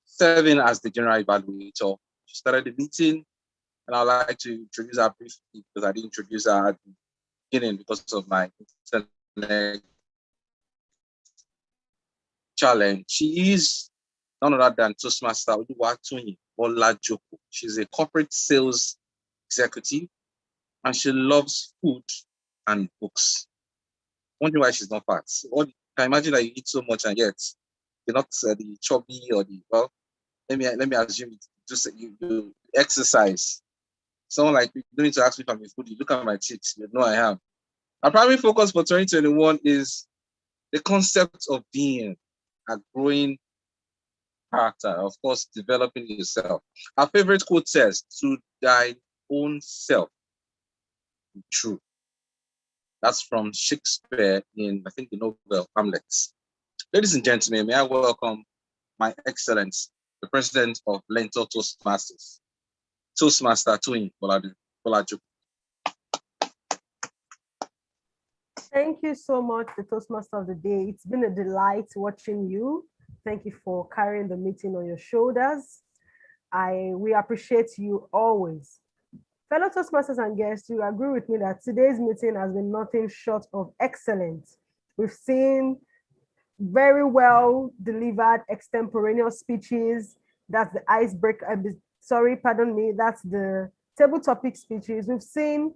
serving as the general evaluator. She started the meeting, and I'd like to introduce her briefly because I didn't introduce her at the beginning because of my internet challenge. She is none other than Toastmaster Oluwatoyin Olajoko. She's a corporate sales executive and she loves food and books. Wondering why she's not fat. What, can imagine that you eat so much and yet you're not the chubby or the, well, let me assume just you exercise. Someone like you don't need to ask me if I'm a foodie. Look at my cheeks, you know I am. Our primary focus for 2021 is the concept of being a growing character, of course, developing yourself. Our favorite quote says, "To thy own self be true." That's from Shakespeare in, I think, the novel Hamlet. Ladies and gentlemen, may I welcome my excellence, the president of Learntor Toastmasters, Toastmaster Toyin Bolaju. Thank you so much, the Toastmaster of the Day. It's been a delight watching you. Thank you for carrying the meeting on your shoulders. We appreciate you always. Fellow Toastmasters and guests, you agree with me that today's meeting has been nothing short of excellent. We've seen very well delivered extemporaneous speeches. That's the icebreaker, that's the table topic speeches. We've seen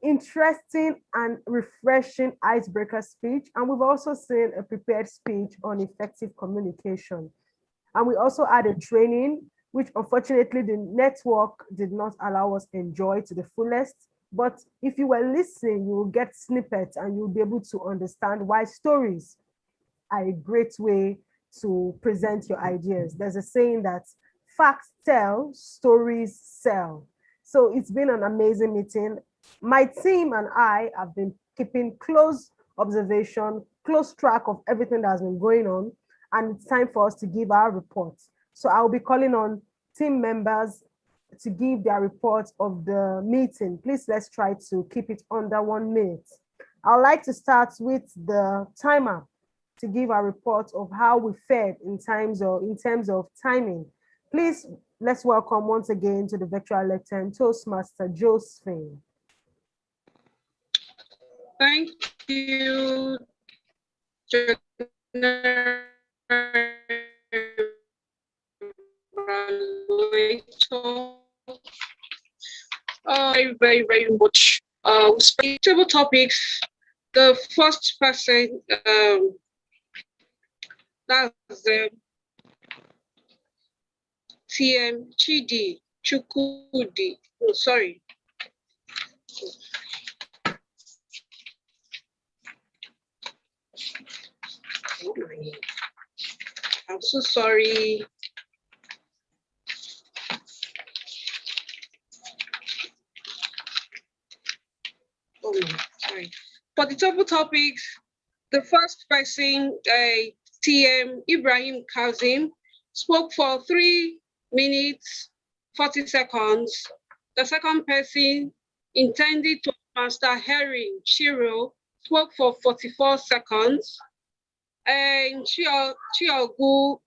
interesting and refreshing icebreaker speech, and we've also seen a prepared speech on effective communication. And we also had a training, which unfortunately the network did not allow us to enjoy to the fullest. But if you were listening, you will get snippets and you'll be able to understand why stories are a great way to present your ideas. There's a saying that facts tell, stories sell. So it's been an amazing meeting. My team and I have been keeping close observation, close track of everything that has been going on, and it's time for us to give our reports. So I'll be calling on team members to give their reports of the meeting. Please, let's try to keep it under 1 minute. I'd like to start with the timer to give a report of how we fared in terms of timing. Please, let's welcome once again to the virtual lectern, Toastmaster Josephine. Thank you, very much. Table topics. The first person, that's the TM Chidi Chukwudi. Oh, sorry. I'm so sorry. Oh, sorry. For the table topics, the first person, TM Ibrahim Kazim, spoke for 3 minutes, 40 seconds. The second person, intended Toastmaster Herring Chiro, spoke for 44 seconds. And Chiagu,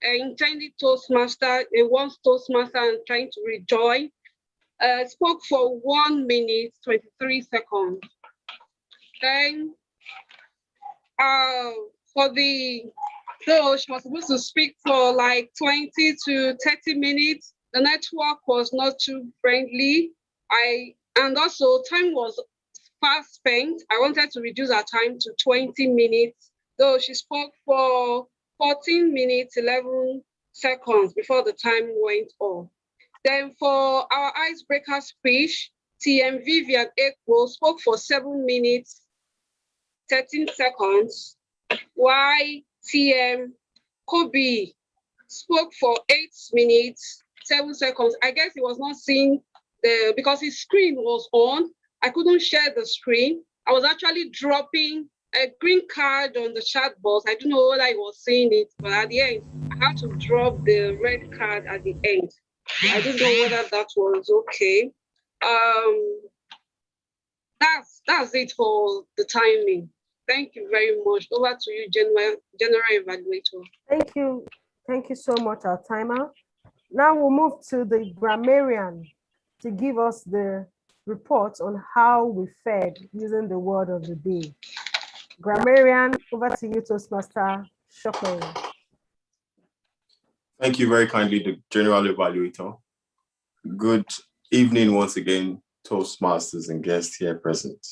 intended Toastmaster, once Toastmaster and trying to rejoin, spoke for 1 minute, 23 seconds. Then though she was supposed to speak for like 20 to 30 minutes, the network was not too friendly. And also time was fast spent. I wanted to reduce our time to 20 minutes, though she spoke for 14 minutes, 11 seconds before the time went off. Then for our icebreaker speech, TM Vivian Ekwo spoke for 7 minutes, 13 seconds, while TM Kobe spoke for 8 minutes, 7 seconds. I guess he was not seeing because his screen was on. I couldn't share the screen. I was actually dropping a green card on the chat box. I don't know whether I was seeing it, but at the end, I had to drop the red card at the end. I don't know whether that was okay. That's it for the timing. Thank you very much. Over to you, General Evaluator. Thank you. Thank you so much, our timer. Now we'll move to the grammarian to give us the report on how we fared using the word of the day. Grammarian, over to you, Toastmaster Shockley. Thank you very kindly, the General Evaluator. Good evening once again, Toastmasters and guests here present.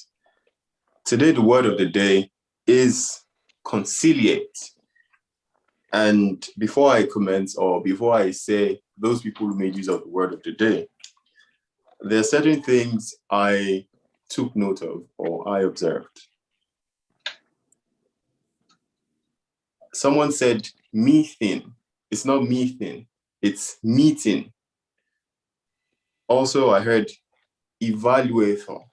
Today, the word of the day is conciliate. And before I commence, or before I say those people who made use of the word of the day, there are certain things I took note of or I observed. Someone said meeting. It's not meeting, it's meeting. Also, I heard evaluator.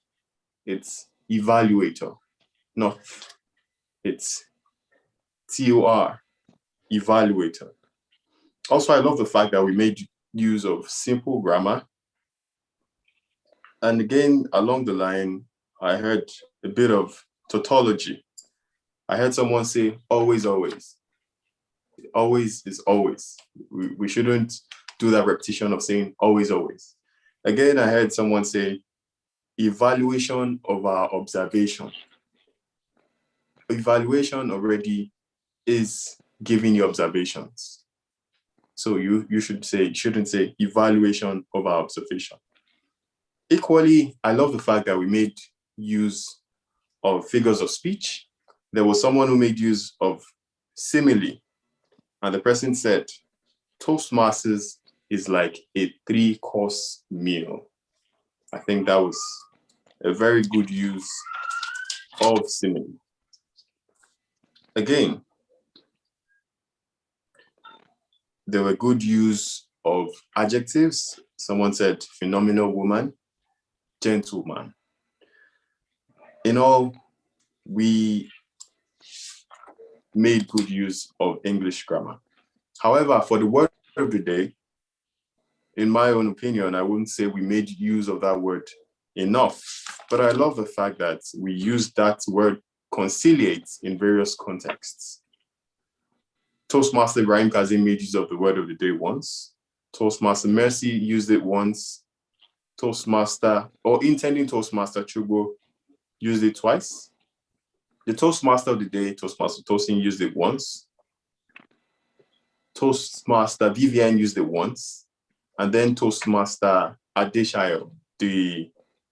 It's evaluator, not it's TOR, evaluator. Also, I love the fact that we made use of simple grammar. And again, along the line, I heard a bit of tautology. I heard someone say, always, always. Always is always. We shouldn't do that repetition of saying always, always. Again, I heard someone say, evaluation of our observation. Evaluation already is giving you observations. So you shouldn't say evaluation of our observation. Equally, I love the fact that we made use of figures of speech. There was someone who made use of simile, and the person said, Toastmasters is like a 3-course meal. I think that was a very good use of simile. Again, there were good use of adjectives. Someone said phenomenal woman, gentleman. In all, we made good use of English grammar. However, for the word of the day, in my own opinion, I wouldn't say we made use of that word enough, but I love the fact that we used that word conciliate in various contexts. Toastmaster Ibrahim Kazim made use of the word of the day once. Toastmaster Mercy used it once. Toastmaster, or intending Toastmaster Chubo, used it twice. The Toastmaster of the day, Toastmaster Tosin, used it once. Toastmaster Vivian used it once. And then Toastmaster Adeshayo,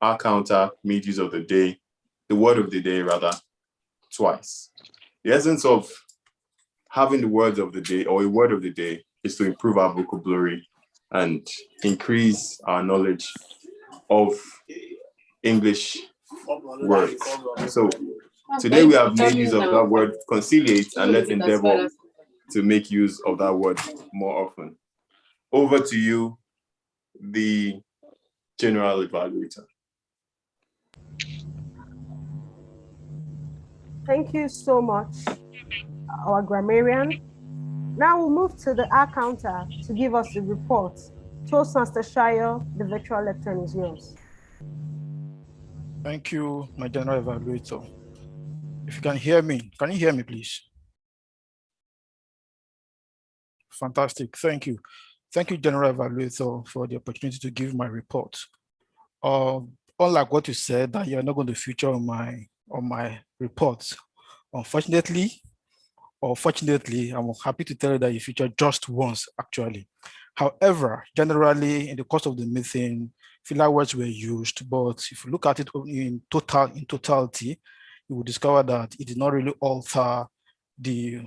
our counter, made use of the day, the word of the day rather, twice. The essence of having the words of the day or a word of the day is to improve our vocabulary and increase our knowledge of English words. So today we have made use of that word conciliate, and let's endeavor to make use of that word more often. Over to you, the General Evaluator. Thank you so much, our grammarian. Now we'll move to the R counter to give us the report. Toastmaster Shire, the virtual lectern is yours. Thank you, my General Evaluator. If you can hear me please? Fantastic, thank you. Thank you, General Evaluator, for the opportunity to give my report. Unlike what you said, that you're not going to feature on my report, unfortunately, or fortunately, I'm happy to tell you that you featured just once, actually. However, generally, in the course of the meeting, filler words were used, but if you look at it in totality, you will discover that it did not really alter the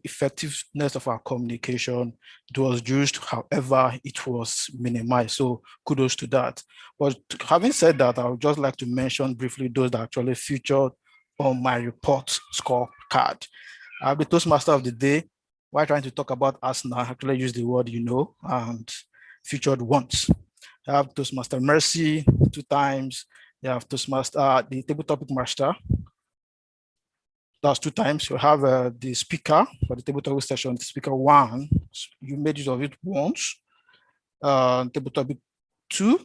effectiveness of our communication. It was used, however, it was minimized. So kudos to that. But having said that, I would just like to mention briefly those that actually featured on my report scorecard. I have the Toastmaster of the day. While trying to talk about Arsenal, I actually use the word and featured once. I have Toastmaster Mercy 2 times. You have Toastmaster, the table topic master. That's 2 times. You have the speaker for the table topic session, speaker 1. You made use of it once. Table topic 2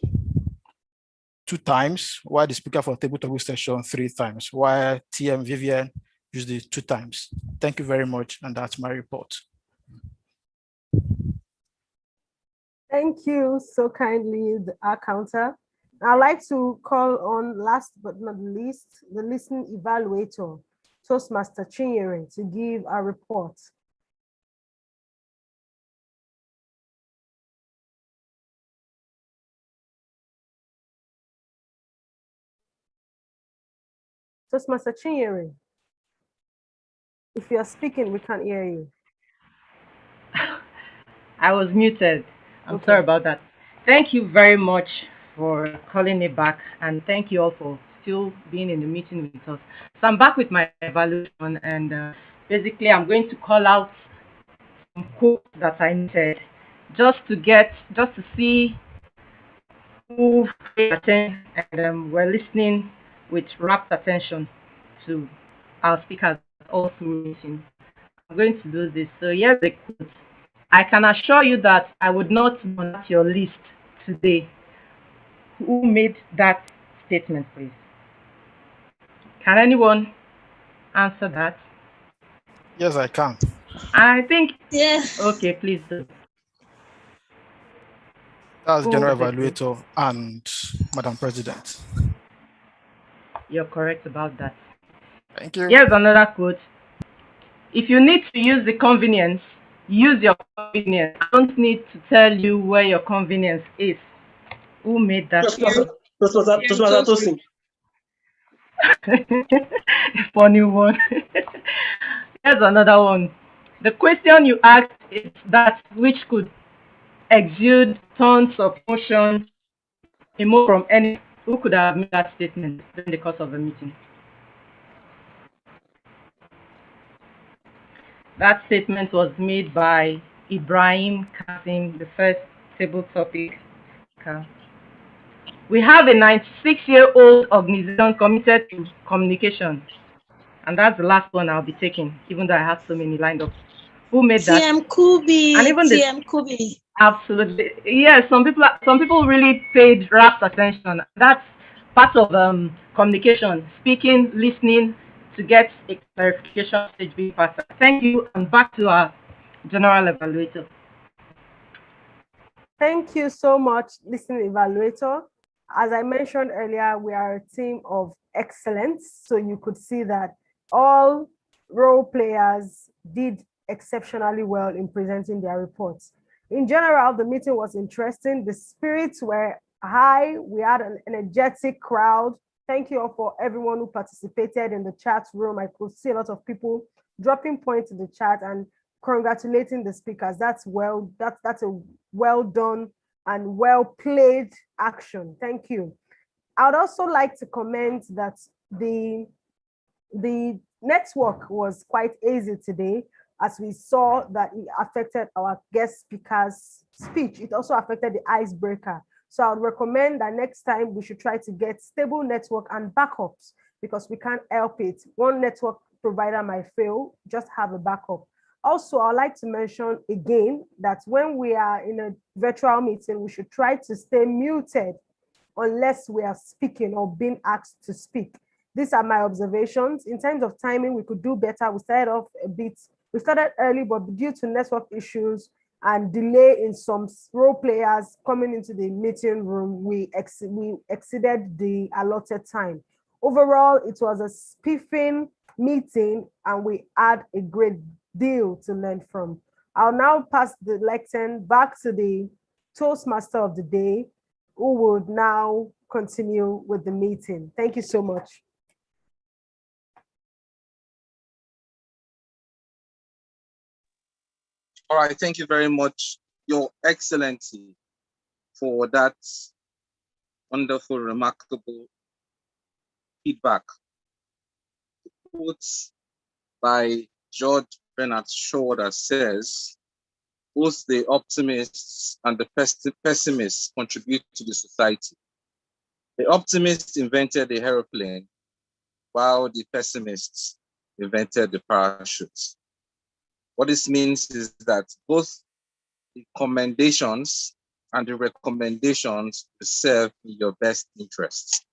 times, while the speaker for table topic session 3 times, while TM Vivian used it 2 times. Thank you very much, and that's my report. Thank you so kindly, the R counter. I'd like to call on, last but not least, the listening evaluator, Toastmaster Chinyere, to give a report. Toastmaster Chinyere, if you are speaking, we can't hear you. I was muted. I'm sorry about that. Thank you very much for calling me back, and thank you all for still being in the meeting with us. So I'm back with my evaluation, and basically I'm going to call out some quotes that I needed just to see who paid attention and were listening with rapt attention to our speakers all through the meeting. I'm going to do this. So here's the quote. I can assure you that I would not be on your list today. Who made that statement, please? Can anyone answer that? Yes, I can. I think. Yeah. Okay, please do. That's General Evaluator and Madam President. You're correct about that. Thank you. Here's another quote. If you need to use the convenience, use your convenience. I don't need to tell you where your convenience is. Who made that? Toastmaster. Funny one. Here's another one. The question you asked is that which could exude tons of emotion from any. Who could have made that statement during the course of a meeting? That statement was made by Ibrahim Kasim, the first table topic. We have a 96-year-old organization committed to communication. And that's the last one I'll be taking, even though I have so many lined up. Who made that? TM Kubi. And even TM Kubi. Absolutely. Yes, some people really paid rapt attention. That's part of communication, speaking, listening to get a clarification stage being faster. Thank you, and back to our general evaluator. Thank you so much, listening evaluator. As I mentioned earlier, we are a team of excellence. So you could see that all role players did exceptionally well in presenting their reports. In general, the meeting was interesting. The spirits were high. We had an energetic crowd. Thank you all for everyone who participated in the chat room. I could see a lot of people dropping points in the chat and congratulating the speakers. That's a well done and well played action. Thank you. I would also like to comment that the network was quite easy today, as we saw that it affected our guest speaker's speech. It also affected the icebreaker. So I would recommend that next time we should try to get stable network and backups, because we can't help it. One network provider might fail, just have a backup. Also, I'd like to mention again that when we are in a virtual meeting, we should try to stay muted unless we are speaking or being asked to speak. These are my observations. In terms of timing, we could do better. We started early, but due to network issues and delay in some role players coming into the meeting room, we exceeded the allotted time. Overall, it was a spiffing meeting and we had a great deal to learn from. I'll now pass the lectern back to the Toastmaster of the day, who would now continue with the meeting. Thank you so much. All right, thank you very much, Your Excellency, for that wonderful, remarkable feedback. Quotes by George-Bernard Shaw that says, both the optimists and the pessimists contribute to the society. The optimists invented the aeroplane, while the pessimists invented the parachutes. What this means is that both the commendations and the recommendations will serve in your best interests.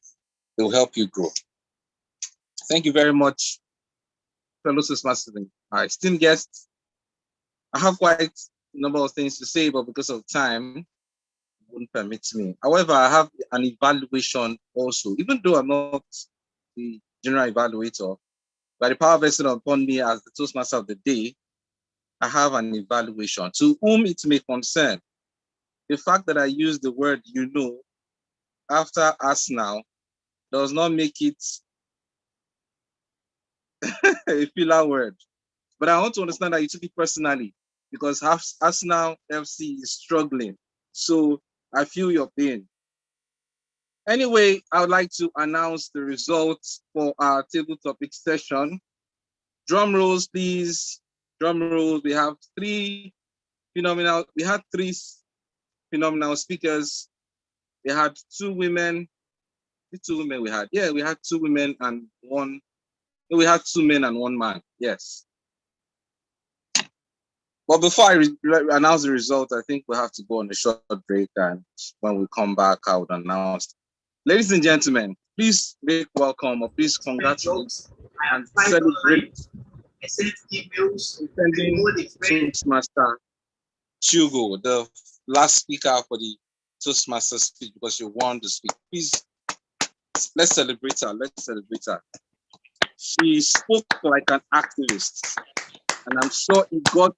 They will help you grow. Thank you very much, fellow Toastmasters and our esteemed guests. I have quite a number of things to say, but because of time, wouldn't permit me. However, I have an evaluation also, even though I'm not the general evaluator, by the power vested upon me as the Toastmaster of the day, I have an evaluation to whom it may concern. The fact that I use the word "you know" after "us now" does not make it a filler word. But I want to understand that you took it personally because Arsenal FC is struggling. So I feel your pain. Anyway, I would like to announce the results for our table topic session. Drum rolls, please. Drum rolls. We had three phenomenal speakers. We had two women. We had two women and one. We had two men and one man. Yes. But before I announce the result, I think we'll have to go on a short break, and when we come back, I would announce. Ladies and gentlemen, please make welcome or please congratulate and celebrate Toastmaster Chugo, the last speaker for the Toastmaster speech, because you won the speech. Please, let's celebrate her. Let's celebrate her. She spoke like an activist, and I'm sure it got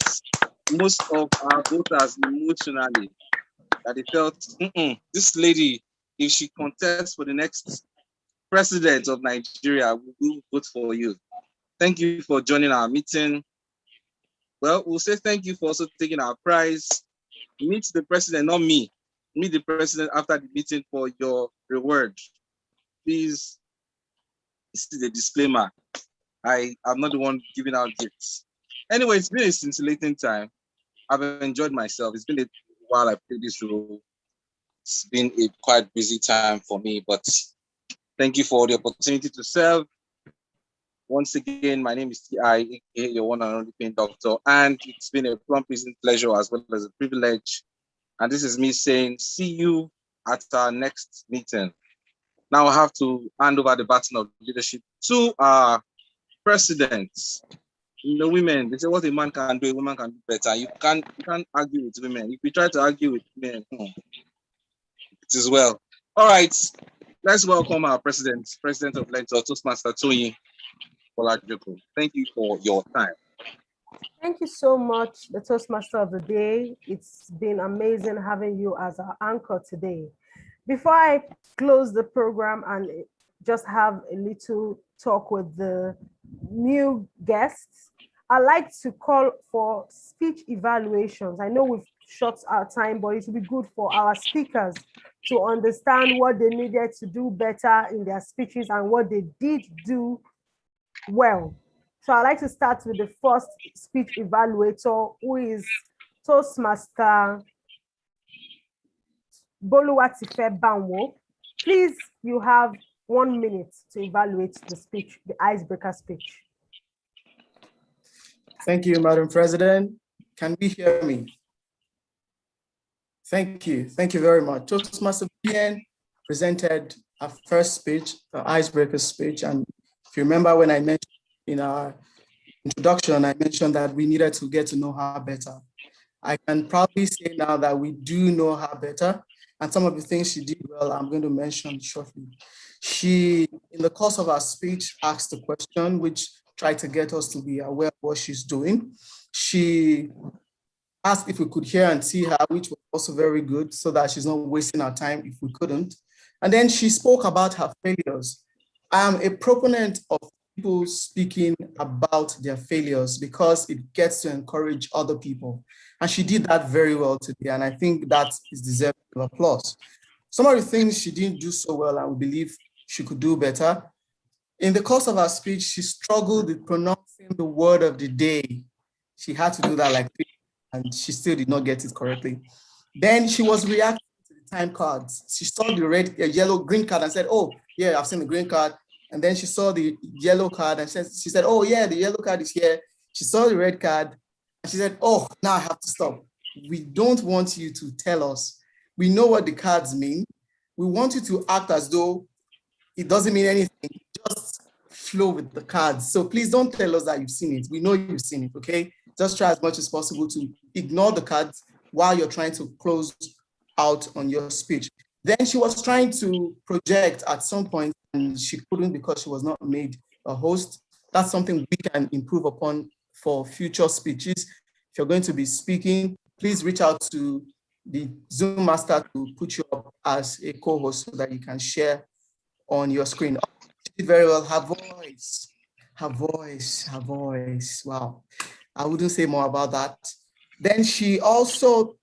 most of our voters emotionally, that they felt, this lady, if she contests for the next president of Nigeria, we will vote for you. Thank you for joining our meeting. Well, we'll say thank you for also taking our prize. Meet the president, not me. Meet the president after the meeting for your reward. Please, this is a disclaimer. I am not the one giving out gifts. Anyway, it's been a scintillating time. I've enjoyed myself. It's been a while I played this role. It's been a quite busy time for me, but thank you for the opportunity to serve. Once again, my name is T.I., your one and only pain doctor, and it's been a pleasant pleasure as well as a privilege. And this is me saying, see you at our next meeting. Now I have to hand over the baton of leadership to our presidents. You know, women, they say what a man can do, a woman can do better. You can't argue with women. If you try to argue with men, it is well. All right, let's welcome our president of Learntor, Toastmaster Tony. Thank you for your time. Thank you so much, the Toastmaster of the day. It's been amazing having you as our anchor today. Before I close the program and just have a little talk with the new guests, I'd like to call for speech evaluations. I know we've short our time, but it will be good for our speakers to understand what they needed to do better in their speeches and what they did do well. So I'd like to start with the first speech evaluator, who is Toastmaster Boluwatife Banwo. Please, you have 1 minute to evaluate the speech, the icebreaker speech. Thank you, Madam President. Can we hear me? Thank you. Thank you very much. Toastmaster BN presented our first speech, the icebreaker speech. And if you remember when I mentioned in our introduction, I mentioned that we needed to get to know her better. I can proudly say now that we do know her better. And some of the things she did well, I'm going to mention shortly. She, in the course of her speech, asked a question which tried to get us to be aware of what she's doing. She asked if we could hear and see her, which was also very good, so that she's not wasting our time if we couldn't. And then she spoke about her failures. I am a proponent of people speaking about their failures because it gets to encourage other people. And she did that very well today. And I think that is deserving of applause. Some of the things she didn't do so well, I believe she could do better. In the course of her speech, she struggled with pronouncing the word of the day. She had to do that like 3 times, and she still did not get it correctly. Then she was reacting to the time cards. She saw the red, yellow, green card and said, oh, yeah, I've seen the green card. And then she saw the yellow card and she said, oh yeah, the yellow card is here. She saw the red card and she said, oh, now I have to stop. We don't want you to tell us. We know what the cards mean. We want you to act as though it doesn't mean anything. Just flow with the cards. So please don't tell us that you've seen it. We know you've seen it, okay? Just try as much as possible to ignore the cards while you're trying to close out on your speech. Then she was trying to project at some point and she couldn't because she was not made a host. That's something we can improve upon for future speeches. If you're going to be speaking, please reach out to the Zoom master to put you up as a co-host so that you can share on your screen. She did very well. Her voice. Wow. I wouldn't say more about that. Then she also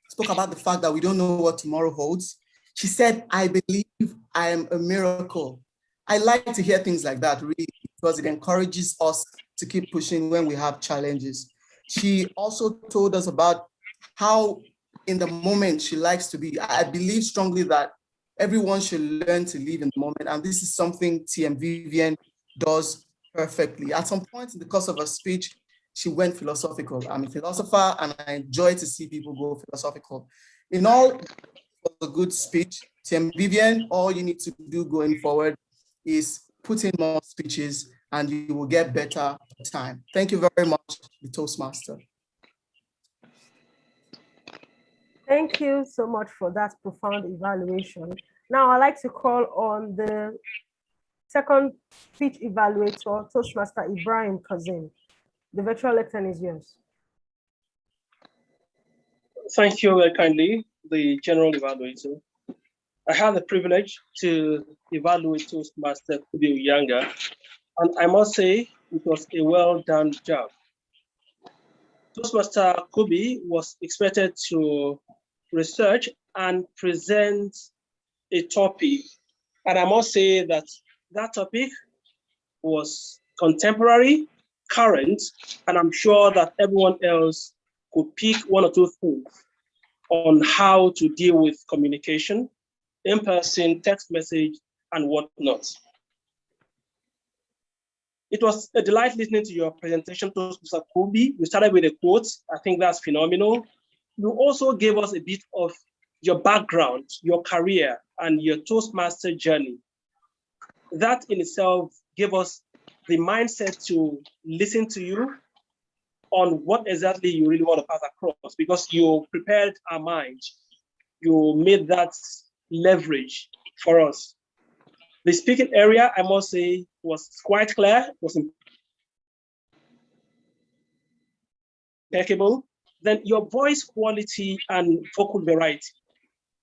spoke about the fact that we don't know what tomorrow holds. She said, I believe I am a miracle. I like to hear things like that, really, because it encourages us to keep pushing when we have challenges. She also told us about how in the moment she likes to be. I believe strongly that everyone should learn to live in the moment. And this is something TM Vivian does perfectly. At some point in the course of her speech, she went philosophical. I'm a philosopher and I enjoy to see people go philosophical. In all, it was a good speech. TM Vivian, all you need to do going forward is put in more speeches and you will get better time. Thank you very much, the Toastmaster. Thank you so much for that profound evaluation. Now I'd like to call on the second speech evaluator, Toastmaster Ibrahim Kazim. The virtual lectern is yours. Thank you very kindly, the general evaluator. I had the privilege to evaluate Toastmaster Kubi Uyanga, and I must say it was a well done job. Toastmaster Kubi was expected to research and present a topic, and I must say that that topic was contemporary, current, and I'm sure that everyone else could pick one or two things on how to deal with communication, in-person, text message, and whatnot. It was a delight listening to your presentation, Toastmaster Kubi. You started with a quote. I think that's phenomenal. You also gave us a bit of your background, your career, and your Toastmaster journey. That in itself gave us the mindset to listen to you on what exactly you really want to pass across, because you prepared our mind. You made that leverage for us. The speaking area, I must say, was quite clear, was impeccable. Then your voice quality and vocal variety,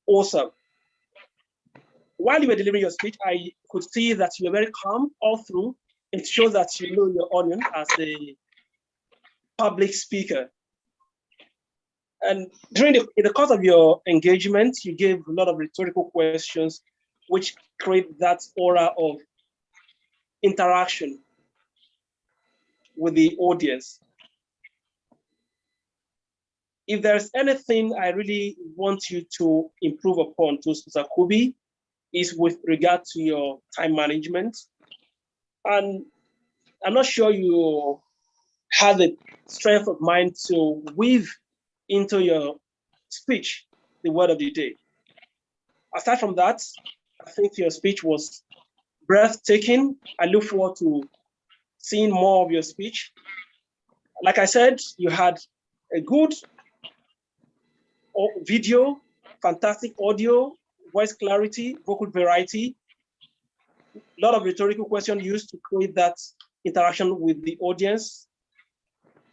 awesome. While you were delivering your speech, I could see that you were very calm all through. It shows that you know your audience as a public speaker. And in the course of your engagement, you gave a lot of rhetorical questions, which create that aura of interaction with the audience. If there's anything I really want you to improve upon, to Kubi, is with regard to your time management. And I'm not sure you have the strength of mind to weave into your speech the word of the day. Aside from that, I think your speech was breathtaking. I look forward to seeing more of your speech. Like I said, you had a good video, fantastic audio, voice clarity, vocal variety, a lot of rhetorical questions used to create that interaction with the audience.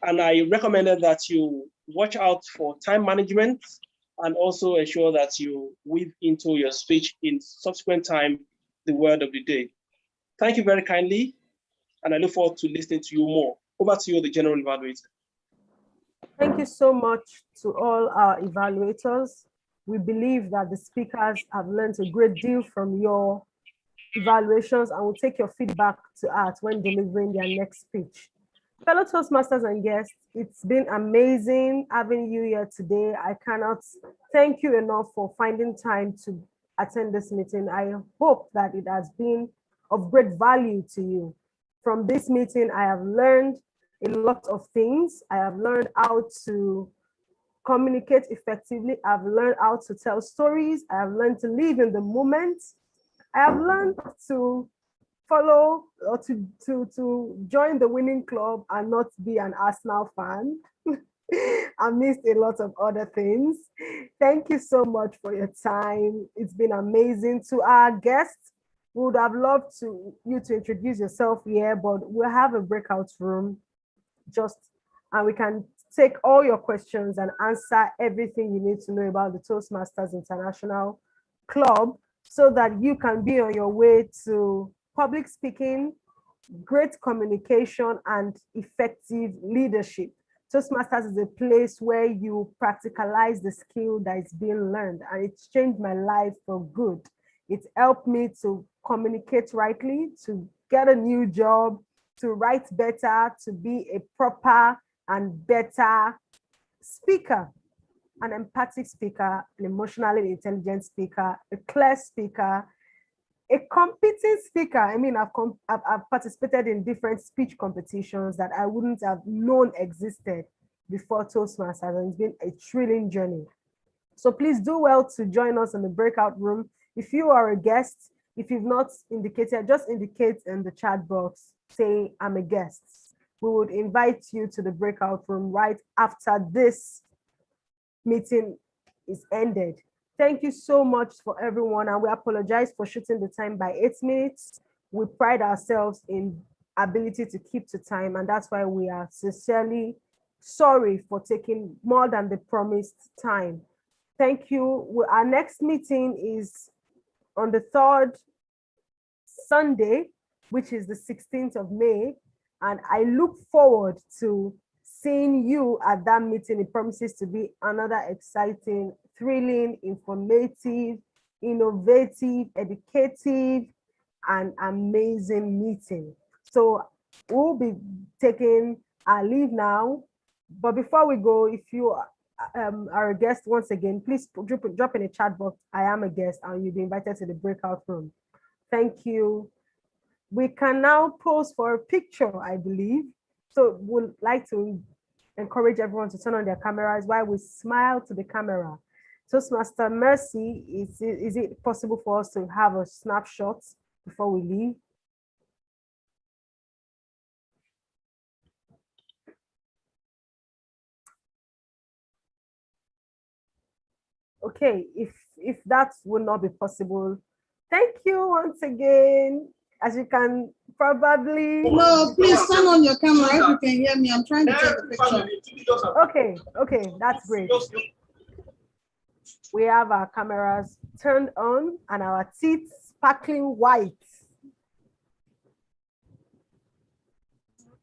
And I recommended that you watch out for time management and also ensure that you weave into your speech in subsequent time the word of the day. Thank you very kindly, and I look forward to listening to you more. Over to you, the general evaluator. Thank you so much to all our evaluators. We believe that the speakers have learned a great deal from your evaluations and will take your feedback to heart when delivering their next speech. Fellow Toastmasters and guests, it's been amazing having you here today. I cannot thank you enough for finding time to attend this meeting. I hope that it has been of great value to you. From this meeting, I have learned a lot of things. I have learned how to communicate effectively. I've learned how to tell stories. I have learned to live in the moment. I have learned to follow or to join the winning club and not be an Arsenal fan. amidst a lot of other things. Thank you so much for your time. It's been amazing. To our guests, we would have loved you to introduce yourself here, but we'll have a breakout room and we can take all your questions and answer everything you need to know about the Toastmasters International Club so that you can be on your way to public speaking, great communication, and effective leadership. Toastmasters is a place where you practicalize the skill that is being learned, and it's changed my life for good. It helped me to communicate rightly, to get a new job, to write better, to be a proper and better speaker, an empathic speaker, an emotionally intelligent speaker, a clear speaker, a competent speaker. I mean, I've participated in different speech competitions that I wouldn't have known existed before Toastmasters, and it's been a thrilling journey. So please do well to join us in the breakout room. If you are a guest, if you've not indicated, just indicate in the chat box, say I'm a guest. We would invite you to the breakout room right after this meeting is ended. Thank you so much for everyone, and we apologize for shooting the time by 8 minutes. We pride ourselves in ability to keep to time, and that's why we are sincerely sorry for taking more than the promised time. Thank you. Our next meeting is on the 3rd Sunday, which is the 16th of May, and I look forward to seeing you at that meeting. It promises to be another exciting, thrilling, informative, innovative, educative, and amazing meeting. So we'll be taking our leave now. But before we go, if you are a guest once again, please drop in a chat box, I am a guest, and you'll be invited to the breakout room. Thank you. We can now pose for a picture, I believe. So we'd like to encourage everyone to turn on their cameras while we smile to the camera. Toastmaster Mercy, is it possible for us to have a snapshot before we leave? Okay, if that would not be possible, thank you once again. As you can probably... No, please turn on your camera if you can hear me. I'm trying to take a picture. Okay, that's great. We have our cameras turned on and our teeth sparkling white.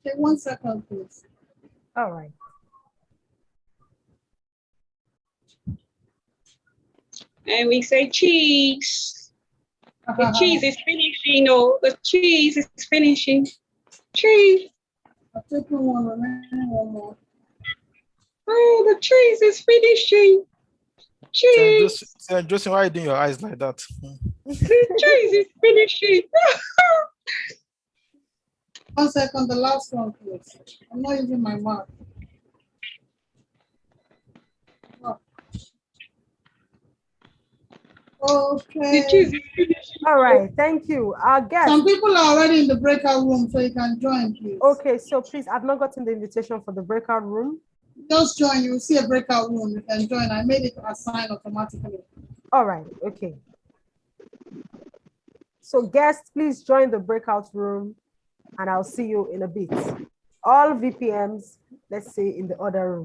Okay, 1 second, please. All right. And we say cheese. The cheese is finishing. Oh, the cheese is finishing. Cheese. I'll take one more. Oh, the cheese is finishing. Cheese. Joseph, why are you doing your eyes like that? The cheese is finishing. 1 second, the last one, please. I'm not using my mouth. Okay. All right, thank you. Our guest. Some people are already in the breakout room, so you can join, please. Okay, so please, I've not gotten the invitation for the breakout room. Just join, you will see a breakout room. You can join. I made it assign automatically. All right, okay. So guests, please join the breakout room and I'll see you in a bit. All VPMs, let's say in the other room.